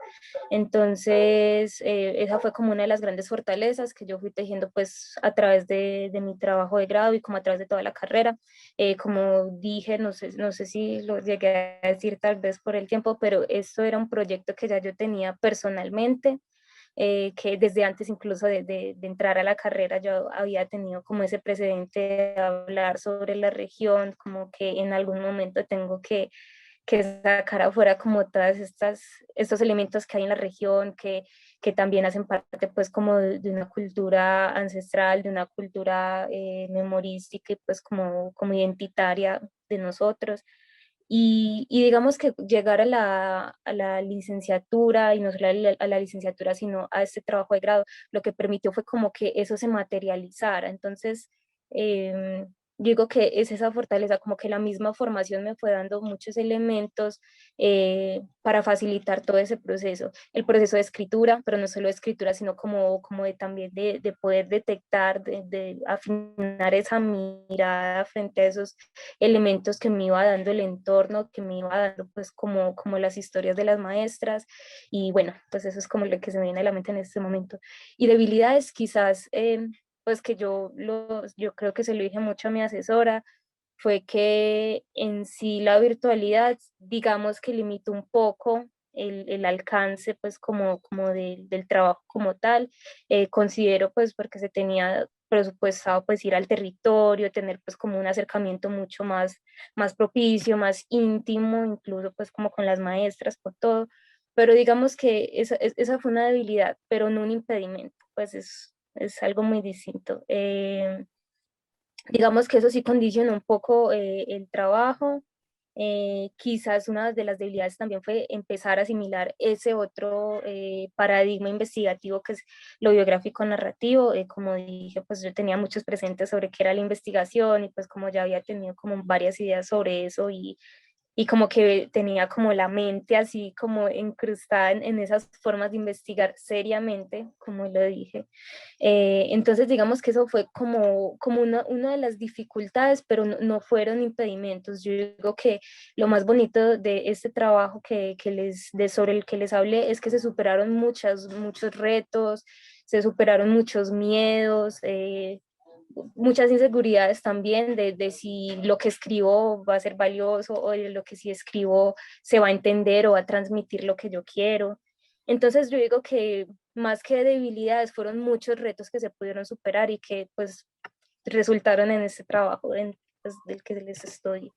[SPEAKER 12] Entonces, esa fue como una de las grandes fortalezas que yo fui tejiendo pues a través de mi trabajo de grado y como a través de toda la carrera. Como dije, no sé si lo llegué a decir tal vez por el tiempo, pero esto era un proyecto que ya yo tenía personalmente, que desde antes incluso de entrar a la carrera yo había tenido como ese precedente de hablar sobre la región, como que en algún momento tengo que sacar afuera como todas estos elementos que hay en la región, que también hacen parte pues como de una cultura ancestral, de una cultura memorística y pues como identitaria de nosotros. Y digamos que llegar a la licenciatura, y no solo a la licenciatura, sino a este trabajo de grado, lo que permitió fue como que eso se materializara. Entonces, digo que es esa fortaleza, como que la misma formación me fue dando muchos elementos para facilitar todo ese proceso. El proceso de escritura, pero no solo de escritura, sino como también de poder detectar, de afinar esa mirada frente a esos elementos que me iba dando el entorno, que me iba dando pues como las historias de las maestras. Y bueno, pues eso es como lo que se me viene a la mente en este momento. Y debilidades quizás, pues que yo creo que se lo dije mucho a mi asesora, fue que en sí la virtualidad, digamos que limitó un poco el alcance pues como del trabajo como tal. Considero pues porque se tenía presupuestado pues ir al territorio, tener pues como un acercamiento mucho más propicio, más íntimo, incluso pues como con las maestras, por todo. Pero digamos que esa fue una debilidad, pero no un impedimento, pues es algo muy distinto. Digamos que eso sí condiciona un poco el trabajo. Quizás una de las debilidades también fue empezar a asimilar ese otro paradigma investigativo que es lo biográfico narrativo. Como dije, pues yo tenía muchos presentes sobre qué era la investigación, y pues como ya había tenido como varias ideas sobre eso, y como que tenía como la mente así como incrustada en esas formas de investigar seriamente, como lo dije. Entonces digamos que eso fue como una de las dificultades, pero no fueron impedimentos. Yo digo que lo más bonito de este trabajo sobre el que les hablé es que se superaron muchos retos, se superaron muchos miedos, muchas inseguridades también de si lo que escribo va a ser valioso, o de lo que si escribo se va a entender o va a transmitir lo que yo quiero. Entonces yo digo que más que debilidades fueron muchos retos que se pudieron superar y que pues resultaron en este trabajo pues, del que les estoy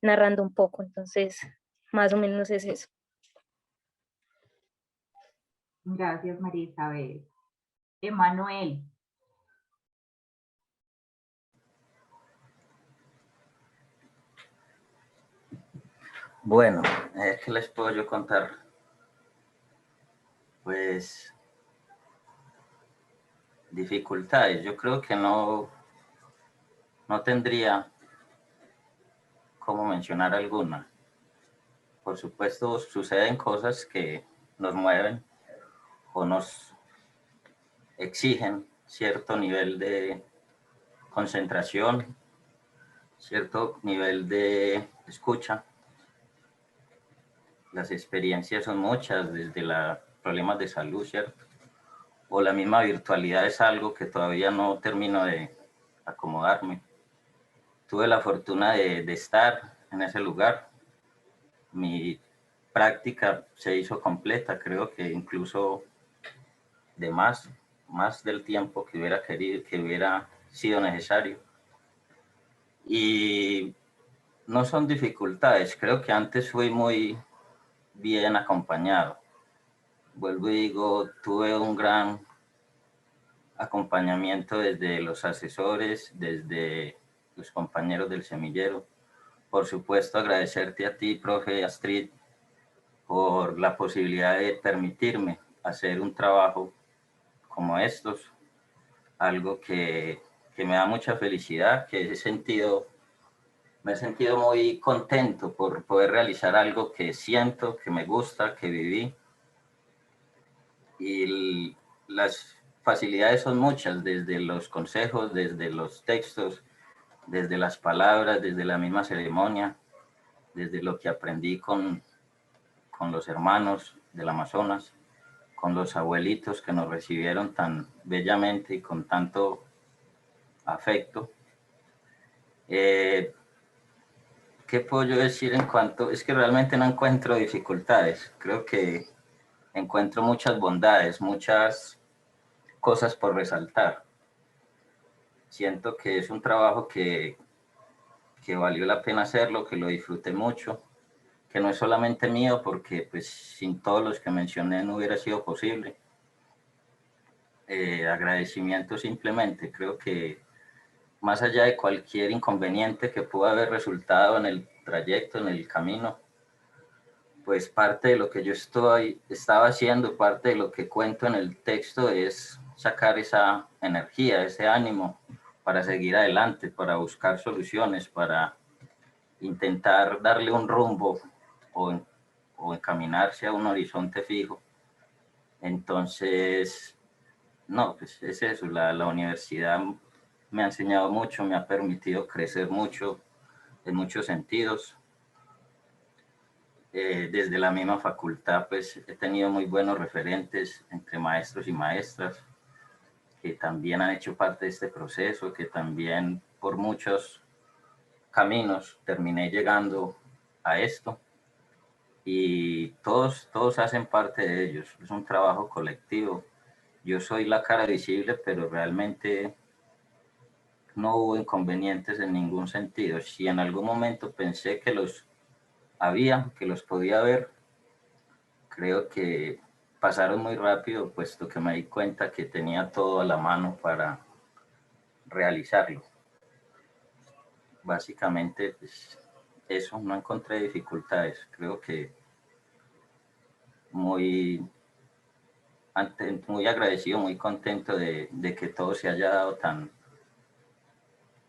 [SPEAKER 12] narrando un poco. Entonces más o menos es eso.
[SPEAKER 1] Gracias, María Isabel. Emanuel.
[SPEAKER 16] Bueno, ¿qué les puedo yo contar? Pues dificultades, yo creo que no tendría cómo mencionar alguna. Por supuesto, suceden cosas que nos mueven o nos exigen cierto nivel de concentración, cierto nivel de escucha. Las experiencias son muchas, desde los problemas de salud, ¿cierto? O la misma virtualidad es algo que todavía no termino de acomodarme. Tuve la fortuna de estar en ese lugar. Mi práctica se hizo completa, creo que incluso de más del tiempo que hubiera querido, que hubiera sido necesario. Y no son dificultades, creo que antes fui muy bien acompañado. Vuelvo y digo, tuve un gran acompañamiento desde los asesores, desde los compañeros del semillero. Por supuesto, agradecerte a ti, profe Astrid, por la posibilidad de permitirme hacer un trabajo como estos, algo que me da mucha felicidad, que he sentido me he sentido muy contento por poder realizar algo que siento, que me gusta, que viví. Y las facilidades son muchas, desde los consejos, desde los textos, desde las palabras, desde la misma ceremonia, desde lo que aprendí con los hermanos del Amazonas, con los abuelitos que nos recibieron tan bellamente y con tanto afecto. ¿Qué puedo yo decir en cuanto? Es que realmente no encuentro dificultades, creo que encuentro muchas bondades, muchas cosas por resaltar. Siento que es un trabajo que valió la pena hacerlo, que lo disfruté mucho, que no es solamente mío, porque pues sin todos los que mencioné no hubiera sido posible. Agradecimiento simplemente, creo que más allá de cualquier inconveniente que pudo haber resultado en el trayecto, en el camino, pues parte de lo que yo estaba haciendo, parte de lo que cuento en el texto es sacar esa energía, ese ánimo para seguir adelante, para buscar soluciones, para intentar darle un rumbo o encaminarse a un horizonte fijo. Entonces, no, pues es eso, la universidad me ha enseñado mucho, me ha permitido crecer mucho en muchos sentidos. Desde la misma facultad, pues he tenido muy buenos referentes entre maestros y maestras que también han hecho parte de este proceso, que también por muchos caminos terminé llegando a esto. Y todos hacen parte de ellos, es un trabajo colectivo. Yo soy la cara visible, pero realmente no hubo inconvenientes en ningún sentido. Si en algún momento pensé que los podía ver, creo que pasaron muy rápido, puesto que me di cuenta que tenía todo a la mano para realizarlo. Básicamente, pues, eso, no encontré dificultades. Creo que muy agradecido, muy contento de que todo se haya dado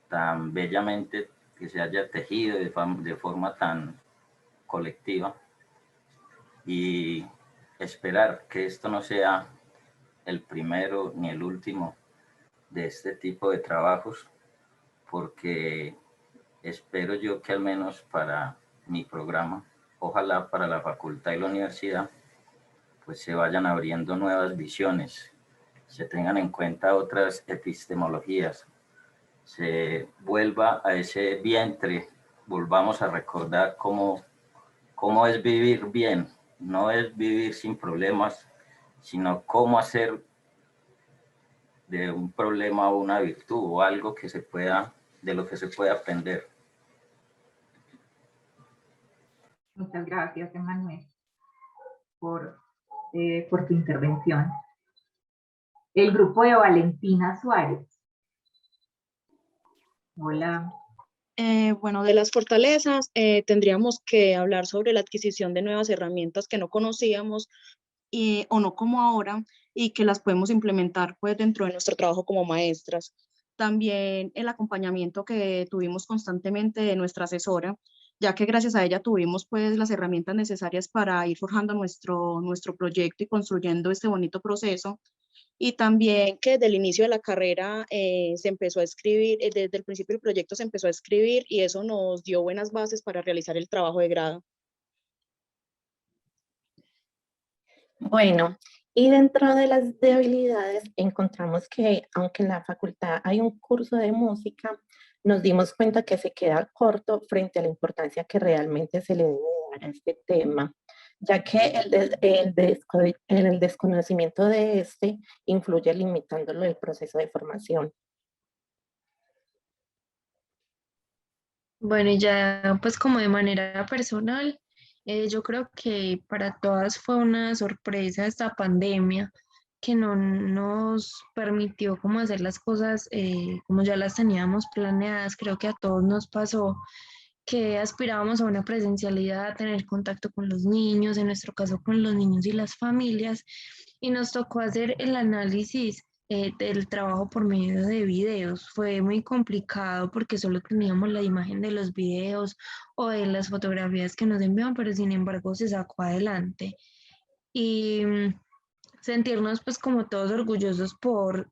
[SPEAKER 16] tan bellamente, que se haya tejido de forma tan colectiva, y esperar que esto no sea el primero ni el último de este tipo de trabajos, porque espero yo que al menos para mi programa, ojalá para la facultad y la universidad, pues se vayan abriendo nuevas visiones, se tengan en cuenta otras epistemologías, se vuelva a ese vientre, volvamos a recordar cómo es vivir bien, no es vivir sin problemas, sino cómo hacer de un problema una virtud o algo de lo que se pueda aprender.
[SPEAKER 1] Muchas gracias, Emanuel, por tu intervención. El grupo de Valentina Suárez. Hola.
[SPEAKER 17] Bueno, de las fortalezas tendríamos que hablar sobre la adquisición de nuevas herramientas que no conocíamos o no como ahora, y que las podemos implementar pues dentro de nuestro trabajo como maestras. También el acompañamiento que tuvimos constantemente de nuestra asesora, ya que gracias a ella tuvimos pues las herramientas necesarias para ir forjando nuestro proyecto y construyendo este bonito proceso. Y también que desde el inicio de la carrera se empezó a escribir, desde el principio del proyecto se empezó a escribir, y eso nos dio buenas bases para realizar el trabajo de grado.
[SPEAKER 13] Bueno, y dentro de las debilidades encontramos que aunque en la facultad hay un curso de música, nos dimos cuenta que se queda corto frente a la importancia que realmente se le debe dar a este tema, ya que el desconocimiento de este influye limitándolo el proceso de formación.
[SPEAKER 18] Bueno, y ya pues como de manera personal, yo creo que para todas fue una sorpresa esta pandemia, que no nos permitió como hacer las cosas como ya las teníamos planeadas. Creo que a todos nos pasó que aspirábamos a una presencialidad, a tener contacto con los niños, en nuestro caso con los niños y las familias, y nos tocó hacer el análisis del trabajo por medio de videos. Fue muy complicado porque solo teníamos la imagen de los videos o de las fotografías que nos enviaban, pero sin embargo se sacó adelante. Y sentirnos pues como todos orgullosos por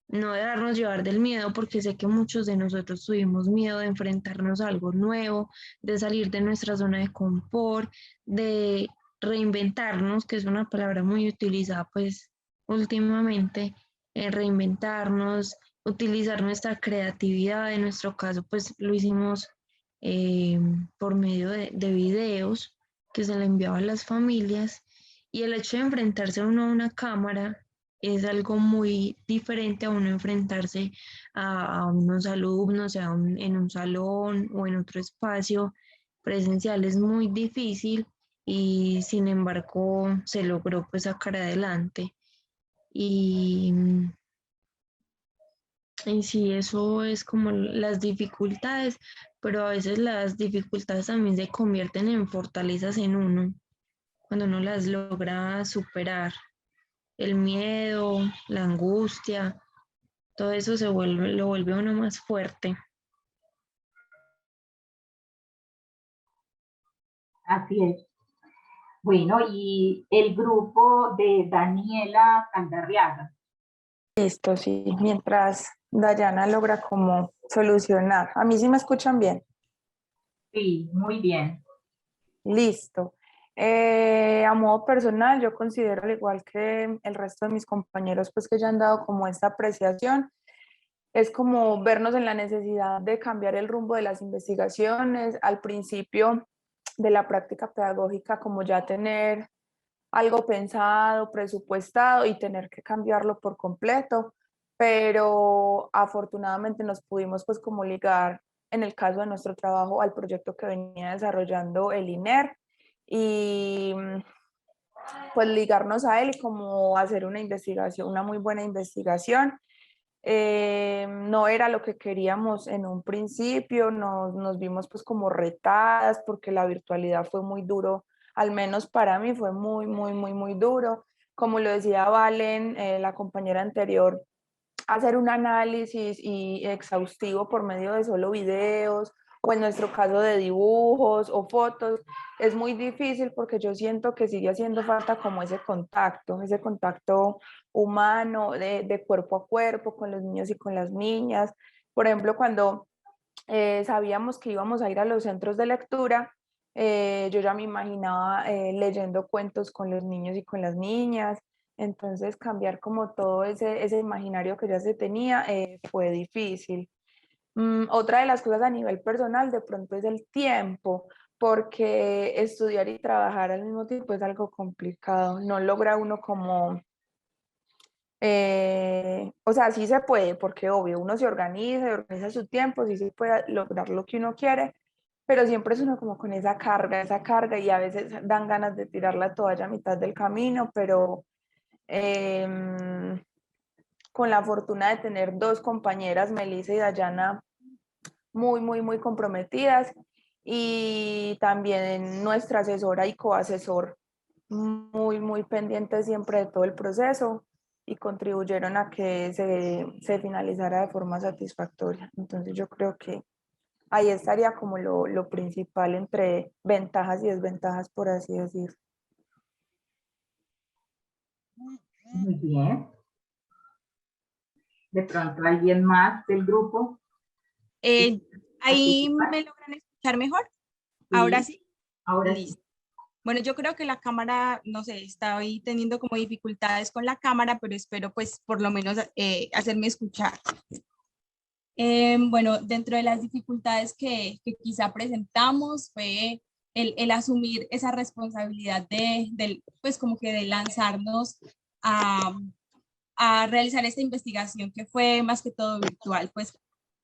[SPEAKER 18] no dejarnos llevar del miedo, porque sé que muchos de nosotros tuvimos miedo de enfrentarnos a algo nuevo, de salir de nuestra zona de confort, de reinventarnos, que es una palabra muy utilizada pues últimamente, reinventarnos, utilizar nuestra creatividad. En nuestro caso pues lo hicimos por medio de videos que se le enviaba a las familias, y el hecho de enfrentarse uno a una cámara es algo muy diferente a uno enfrentarse a unos alumnos, sea en un salón o en otro espacio presencial. Es muy difícil y sin embargo se logró pues sacar adelante. Y, y sí, eso es como las dificultades, pero a veces las dificultades también se convierten en fortalezas en uno, cuando uno las logra superar. El miedo, la angustia, todo eso lo vuelve a uno más fuerte.
[SPEAKER 1] Así es. Bueno, y el grupo de Daniela Candarriaga.
[SPEAKER 19] Listo, sí, mientras Dayana logra como solucionar. ¿A mí sí me escuchan bien?
[SPEAKER 1] Sí, muy bien.
[SPEAKER 19] Listo. A modo personal, yo considero, al igual que el resto de mis compañeros, pues que ya han dado como esta apreciación, es como vernos en la necesidad de cambiar el rumbo de las investigaciones. Al principio de la práctica pedagógica, como ya tener algo pensado, presupuestado y tener que cambiarlo por completo, pero afortunadamente nos pudimos pues como ligar en el caso de nuestro trabajo al proyecto que venía desarrollando el INER y pues ligarnos a él y como hacer una investigación, una muy buena investigación. No era lo que queríamos en un principio, nos vimos pues como retadas porque la virtualidad fue muy duro, al menos para mí fue muy duro. Como lo decía Valen, la compañera anterior, hacer un análisis y exhaustivo por medio de solo videos o en nuestro caso de dibujos o fotos es muy difícil porque yo siento que sigue haciendo falta como ese contacto humano de cuerpo a cuerpo con los niños y con las niñas. Por ejemplo, cuando sabíamos que íbamos a ir a los centros de lectura, yo ya me imaginaba leyendo cuentos con los niños y con las niñas. Entonces cambiar como todo ese imaginario que ya se tenía fue difícil. Otra de las cosas a nivel personal de pronto es el tiempo, porque estudiar y trabajar al mismo tiempo es algo complicado. No logra uno como, o sea, sí se puede, porque obvio, uno se organiza su tiempo, sí se puede lograr lo que uno quiere, pero siempre es uno como con esa carga y a veces dan ganas de tirar la toalla a mitad del camino, pero con la fortuna de tener dos compañeras, Melissa y Dayana, muy comprometidas, y también nuestra asesora y coasesor, muy pendiente siempre de todo el proceso y contribuyeron a que se finalizara de forma satisfactoria. Entonces yo creo que ahí estaría como lo principal entre ventajas y desventajas, por así decir.
[SPEAKER 1] Muy bien. De pronto, ¿alguien más del grupo?
[SPEAKER 20] ¿Ahí me logran escuchar mejor? ¿Ahora sí?
[SPEAKER 1] Ahora
[SPEAKER 20] Listo.
[SPEAKER 1] sí.
[SPEAKER 20] Bueno, yo creo que la cámara, no sé, está hoy teniendo como dificultades con la cámara, pero espero pues por lo menos hacerme escuchar. Bueno, dentro de las dificultades que quizá presentamos fue el asumir esa responsabilidad pues como que de lanzarnos a realizar esta investigación que fue más que todo virtual, pues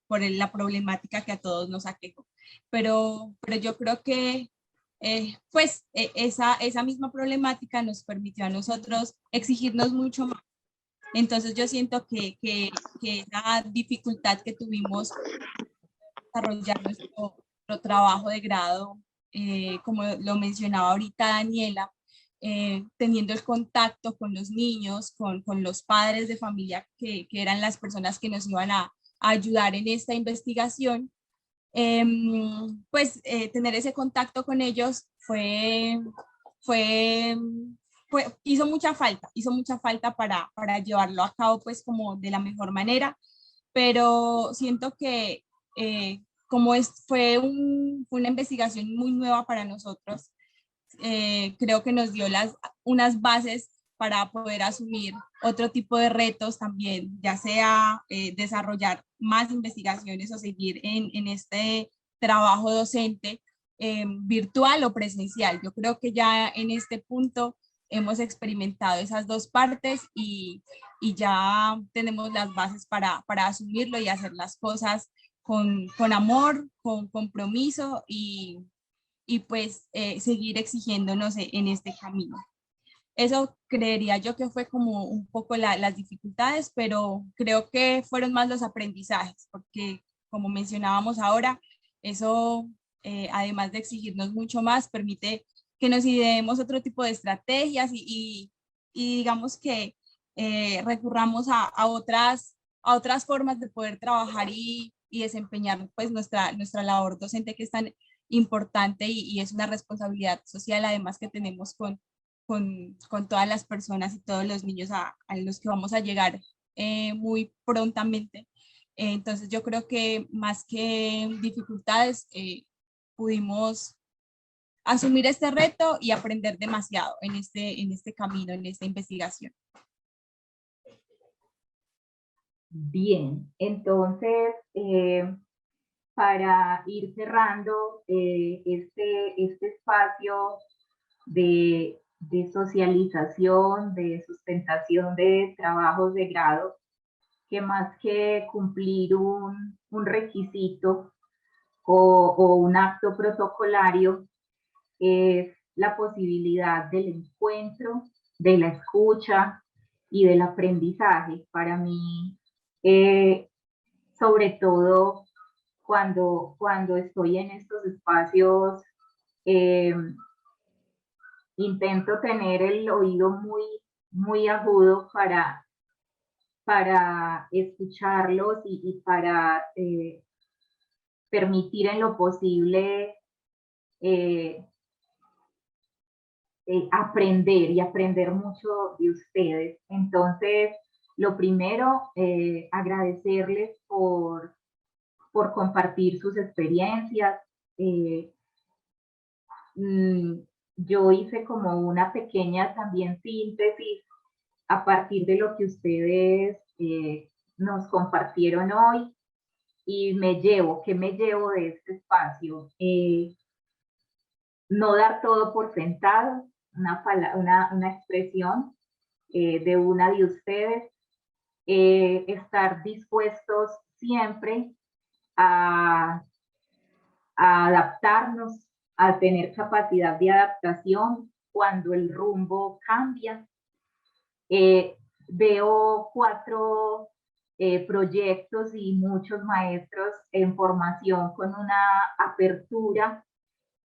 [SPEAKER 20] por la problemática que a todos nos aquejó. Pero yo creo que esa misma problemática nos permitió a nosotros exigirnos mucho más. Entonces yo siento que esa dificultad que tuvimos desarrollar nuestro trabajo de grado, como lo mencionaba ahorita Daniela, teniendo el contacto con los niños, con los padres de familia que eran las personas que nos iban a ayudar en esta investigación, pues tener ese contacto con ellos hizo mucha falta para llevarlo a cabo pues como de la mejor manera, pero siento que como fue una investigación muy nueva para nosotros, creo que nos dio unas bases para poder asumir otro tipo de retos también, ya sea desarrollar más investigaciones o seguir en este trabajo docente virtual o presencial. Yo creo que ya en este punto hemos experimentado esas dos partes y ya tenemos las bases para asumirlo y hacer las cosas con amor, con compromiso y pues seguir exigiéndonos en este camino. Eso creería yo que fue como un poco las dificultades, pero creo que fueron más los aprendizajes, porque como mencionábamos ahora, eso además de exigirnos mucho más, permite que nos ideemos otro tipo de estrategias y digamos que recurramos a otras formas de poder trabajar y desempeñar pues nuestra labor docente, que es tan importante y es una responsabilidad social además que tenemos con todas las personas y todos los niños a los que vamos a llegar muy prontamente. Entonces yo creo que más que dificultades pudimos asumir este reto y aprender demasiado en este camino, en esta investigación.
[SPEAKER 1] Bien, entonces para ir cerrando este espacio de socialización, de sustentación de trabajos de grado, que más que cumplir un requisito o un acto protocolario, es la posibilidad del encuentro, de la escucha y del aprendizaje. Para mí, sobre todo cuando estoy en estos espacios, intento tener el oído muy agudo para escucharlos y para permitir en lo posible aprender mucho de ustedes. Entonces, lo primero, agradecerles por compartir sus experiencias. Yo hice como una pequeña también síntesis a partir de lo que ustedes nos compartieron hoy y ¿qué me llevo de este espacio? No dar todo por sentado, una expresión de una de ustedes, estar dispuestos siempre a adaptarnos, a tener capacidad de adaptación cuando el rumbo cambia. Veo 4 proyectos y muchos maestros en formación con una apertura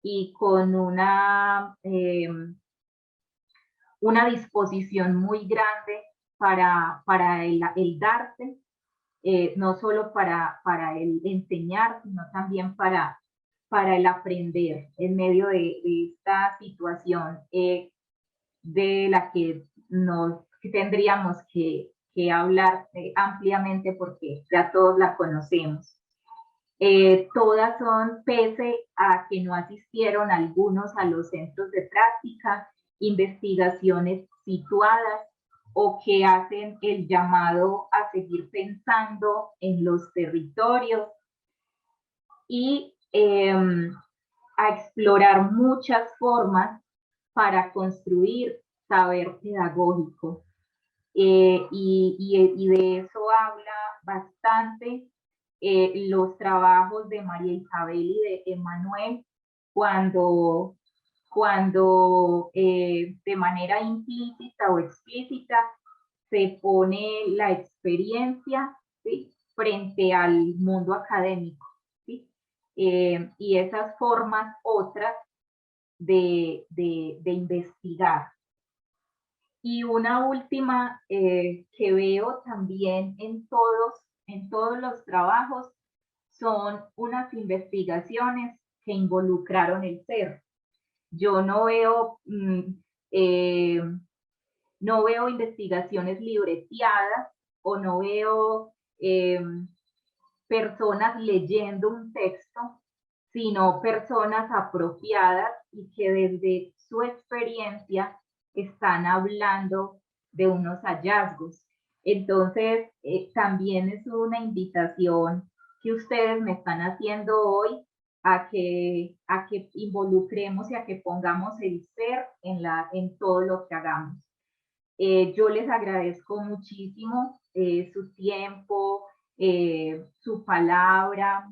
[SPEAKER 1] y con una disposición muy grande para el darse, no solo para el enseñar, sino también para el aprender en medio de esta situación de la que tendríamos que hablar ampliamente porque ya todos la conocemos. Todas son, pese a que no asistieron algunos a los centros de práctica, investigaciones situadas o que hacen el llamado a seguir pensando en los territorios y a explorar muchas formas para construir saber pedagógico. Y de eso habla bastante los trabajos de María Isabel y de Emanuel, cuando de manera implícita o explícita se pone la experiencia, ¿sí?, frente al mundo académico, ¿sí? Y esas formas otras de investigar, Y una última que veo también en todos los trabajos son unas investigaciones que involucraron el ser. Yo no veo, no veo investigaciones libreteadas o no veo personas leyendo un texto, sino personas apropiadas y que desde su experiencia están hablando de unos hallazgos. Entonces, también es una invitación que ustedes me están haciendo hoy a que involucremos y a que pongamos el ser en todo lo que hagamos. Yo les agradezco muchísimo su tiempo, su palabra,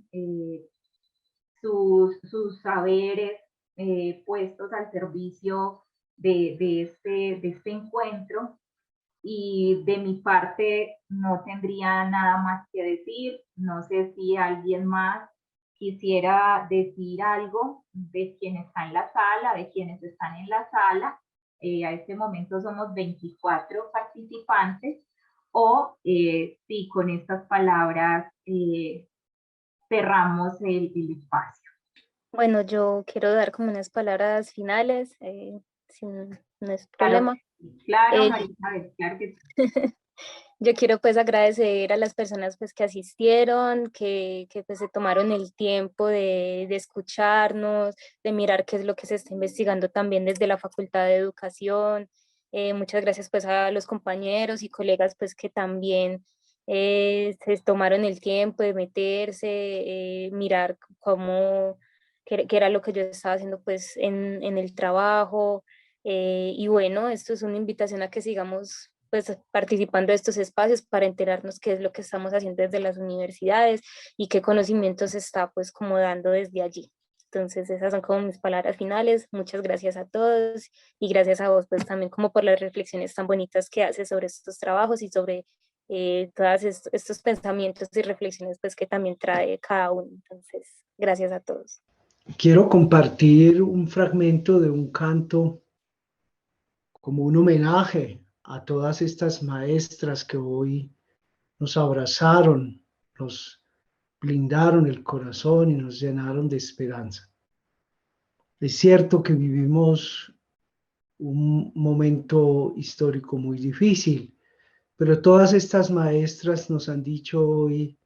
[SPEAKER 1] sus saberes puestos al servicio de este encuentro. Y de mi parte no tendría nada más que decir. No sé si alguien más quisiera decir algo de quien está en la sala, de quienes están en la sala. A este momento somos 24 participantes, o si con estas palabras cerramos el espacio.
[SPEAKER 12] Bueno, yo quiero dar como unas palabras finales, si no es problema.
[SPEAKER 1] Claro, Marisabel, claro que sí.
[SPEAKER 12] Yo quiero pues agradecer a las personas pues que asistieron, que pues se tomaron el tiempo de escucharnos, de mirar qué es lo que se está investigando también desde la Facultad de Educación. Muchas gracias pues a los compañeros y colegas pues que también se tomaron el tiempo de meterse, mirar cómo, qué era lo que yo estaba haciendo pues en el trabajo. Y bueno, esto es una invitación a que sigamos pues participando de estos espacios para enterarnos qué es lo que estamos haciendo desde las universidades y qué conocimientos se está pues como dando desde allí. Entonces esas son como mis palabras finales. Muchas gracias a todos y gracias a vos pues también como por las reflexiones tan bonitas que haces sobre estos trabajos y sobre todos estos pensamientos y reflexiones pues que también trae cada uno. Entonces gracias a todos.
[SPEAKER 21] Quiero compartir un fragmento de un canto como un homenaje a todas estas maestras que hoy nos abrazaron, nos blindaron el corazón y nos llenaron de esperanza. Es cierto que vivimos un momento histórico muy difícil, pero todas estas maestras nos han dicho hoy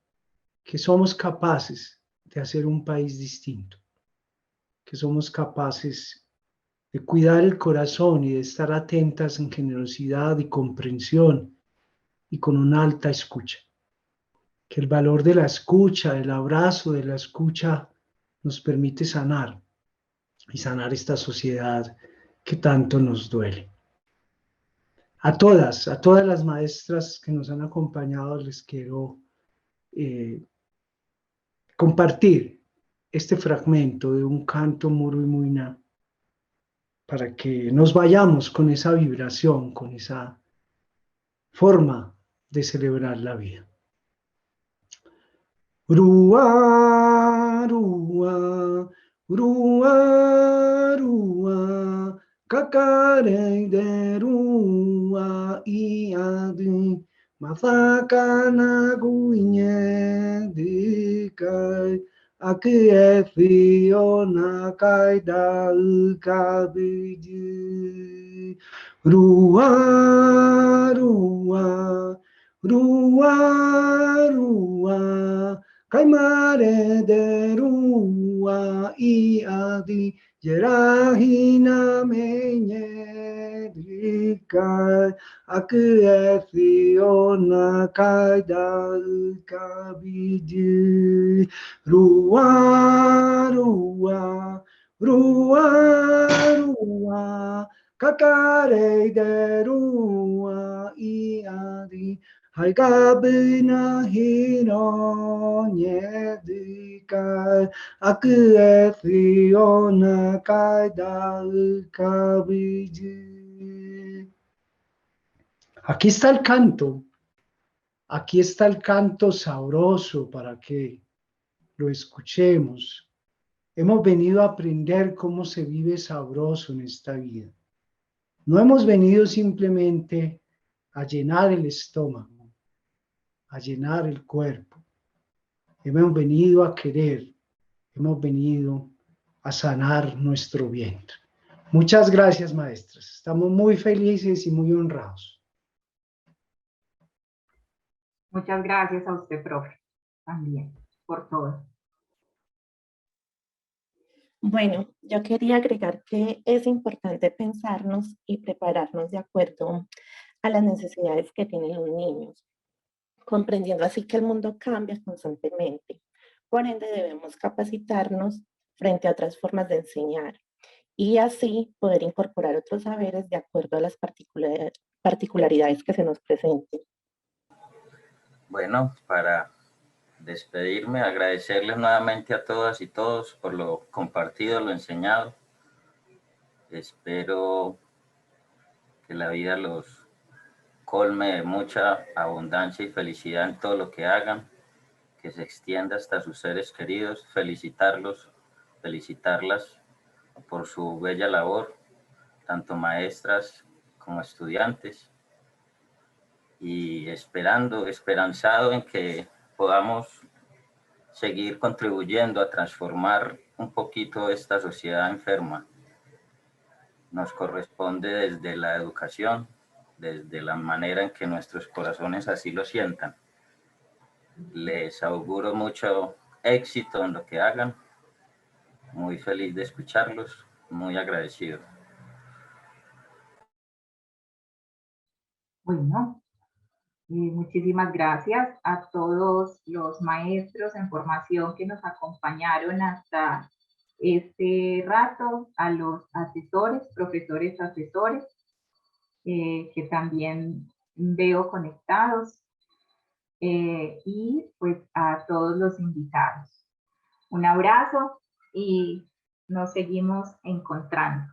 [SPEAKER 21] que somos capaces de hacer un país distinto, que somos capaces de cuidar el corazón y de estar atentas en generosidad y comprensión y con una alta escucha. Que el valor de la escucha, el abrazo de la escucha nos permite sanar y sanar esta sociedad que tanto nos duele. A todas las maestras que nos han acompañado les quiero compartir este fragmento de un canto Muru y Muina para que nos vayamos con esa vibración, con esa forma de celebrar la vida. Rua, rua, rua, rua, kakare de rua iadi, masakana guinye de kai. Aki Fiona kaida ukabiji. Rua, rua, rua, rua, kaimare de rua iadi, jerahina menye dikai. Aki Fiona kaida ukabiji. Rua, rua, rua, rua, kakare de rua iadi, haigabina hino nyedikai, aku Fiona kaida ukabiji. Aquí está el canto. Aquí está el canto sabroso para que lo escuchemos. Hemos venido a aprender cómo se vive sabroso en esta vida. No hemos venido simplemente a llenar el estómago, a llenar el cuerpo. Hemos venido a querer, hemos venido a sanar nuestro vientre. Muchas gracias, maestras. Estamos muy felices y muy honrados.
[SPEAKER 1] Muchas gracias a usted, profe, también, por todo.
[SPEAKER 2] Bueno, yo quería agregar que es importante pensarnos y prepararnos de acuerdo a las necesidades que tienen los niños, comprendiendo así que el mundo cambia constantemente. Por ende, debemos capacitarnos frente a otras formas de enseñar y así poder incorporar otros saberes de acuerdo a las particularidades que se nos presenten.
[SPEAKER 16] Bueno, para despedirme, agradecerles nuevamente a todas y todos por lo compartido, lo enseñado. Espero que la vida los colme de mucha abundancia y felicidad en todo lo que hagan, que se extienda hasta sus seres queridos, felicitarlos, felicitarlas por su bella labor, tanto maestras como estudiantes, y esperanzado en que podamos seguir contribuyendo a transformar un poquito esta sociedad enferma. Nos corresponde desde la educación, desde la manera en que nuestros corazones así lo sientan. Les auguro mucho éxito en lo que hagan. Muy feliz de escucharlos, muy agradecido.
[SPEAKER 1] Bueno, muchísimas gracias a todos los maestros en formación que nos acompañaron hasta este rato, a los asesores, profesores asesores, que también veo conectados, y pues a todos los invitados. Un abrazo y nos seguimos encontrando.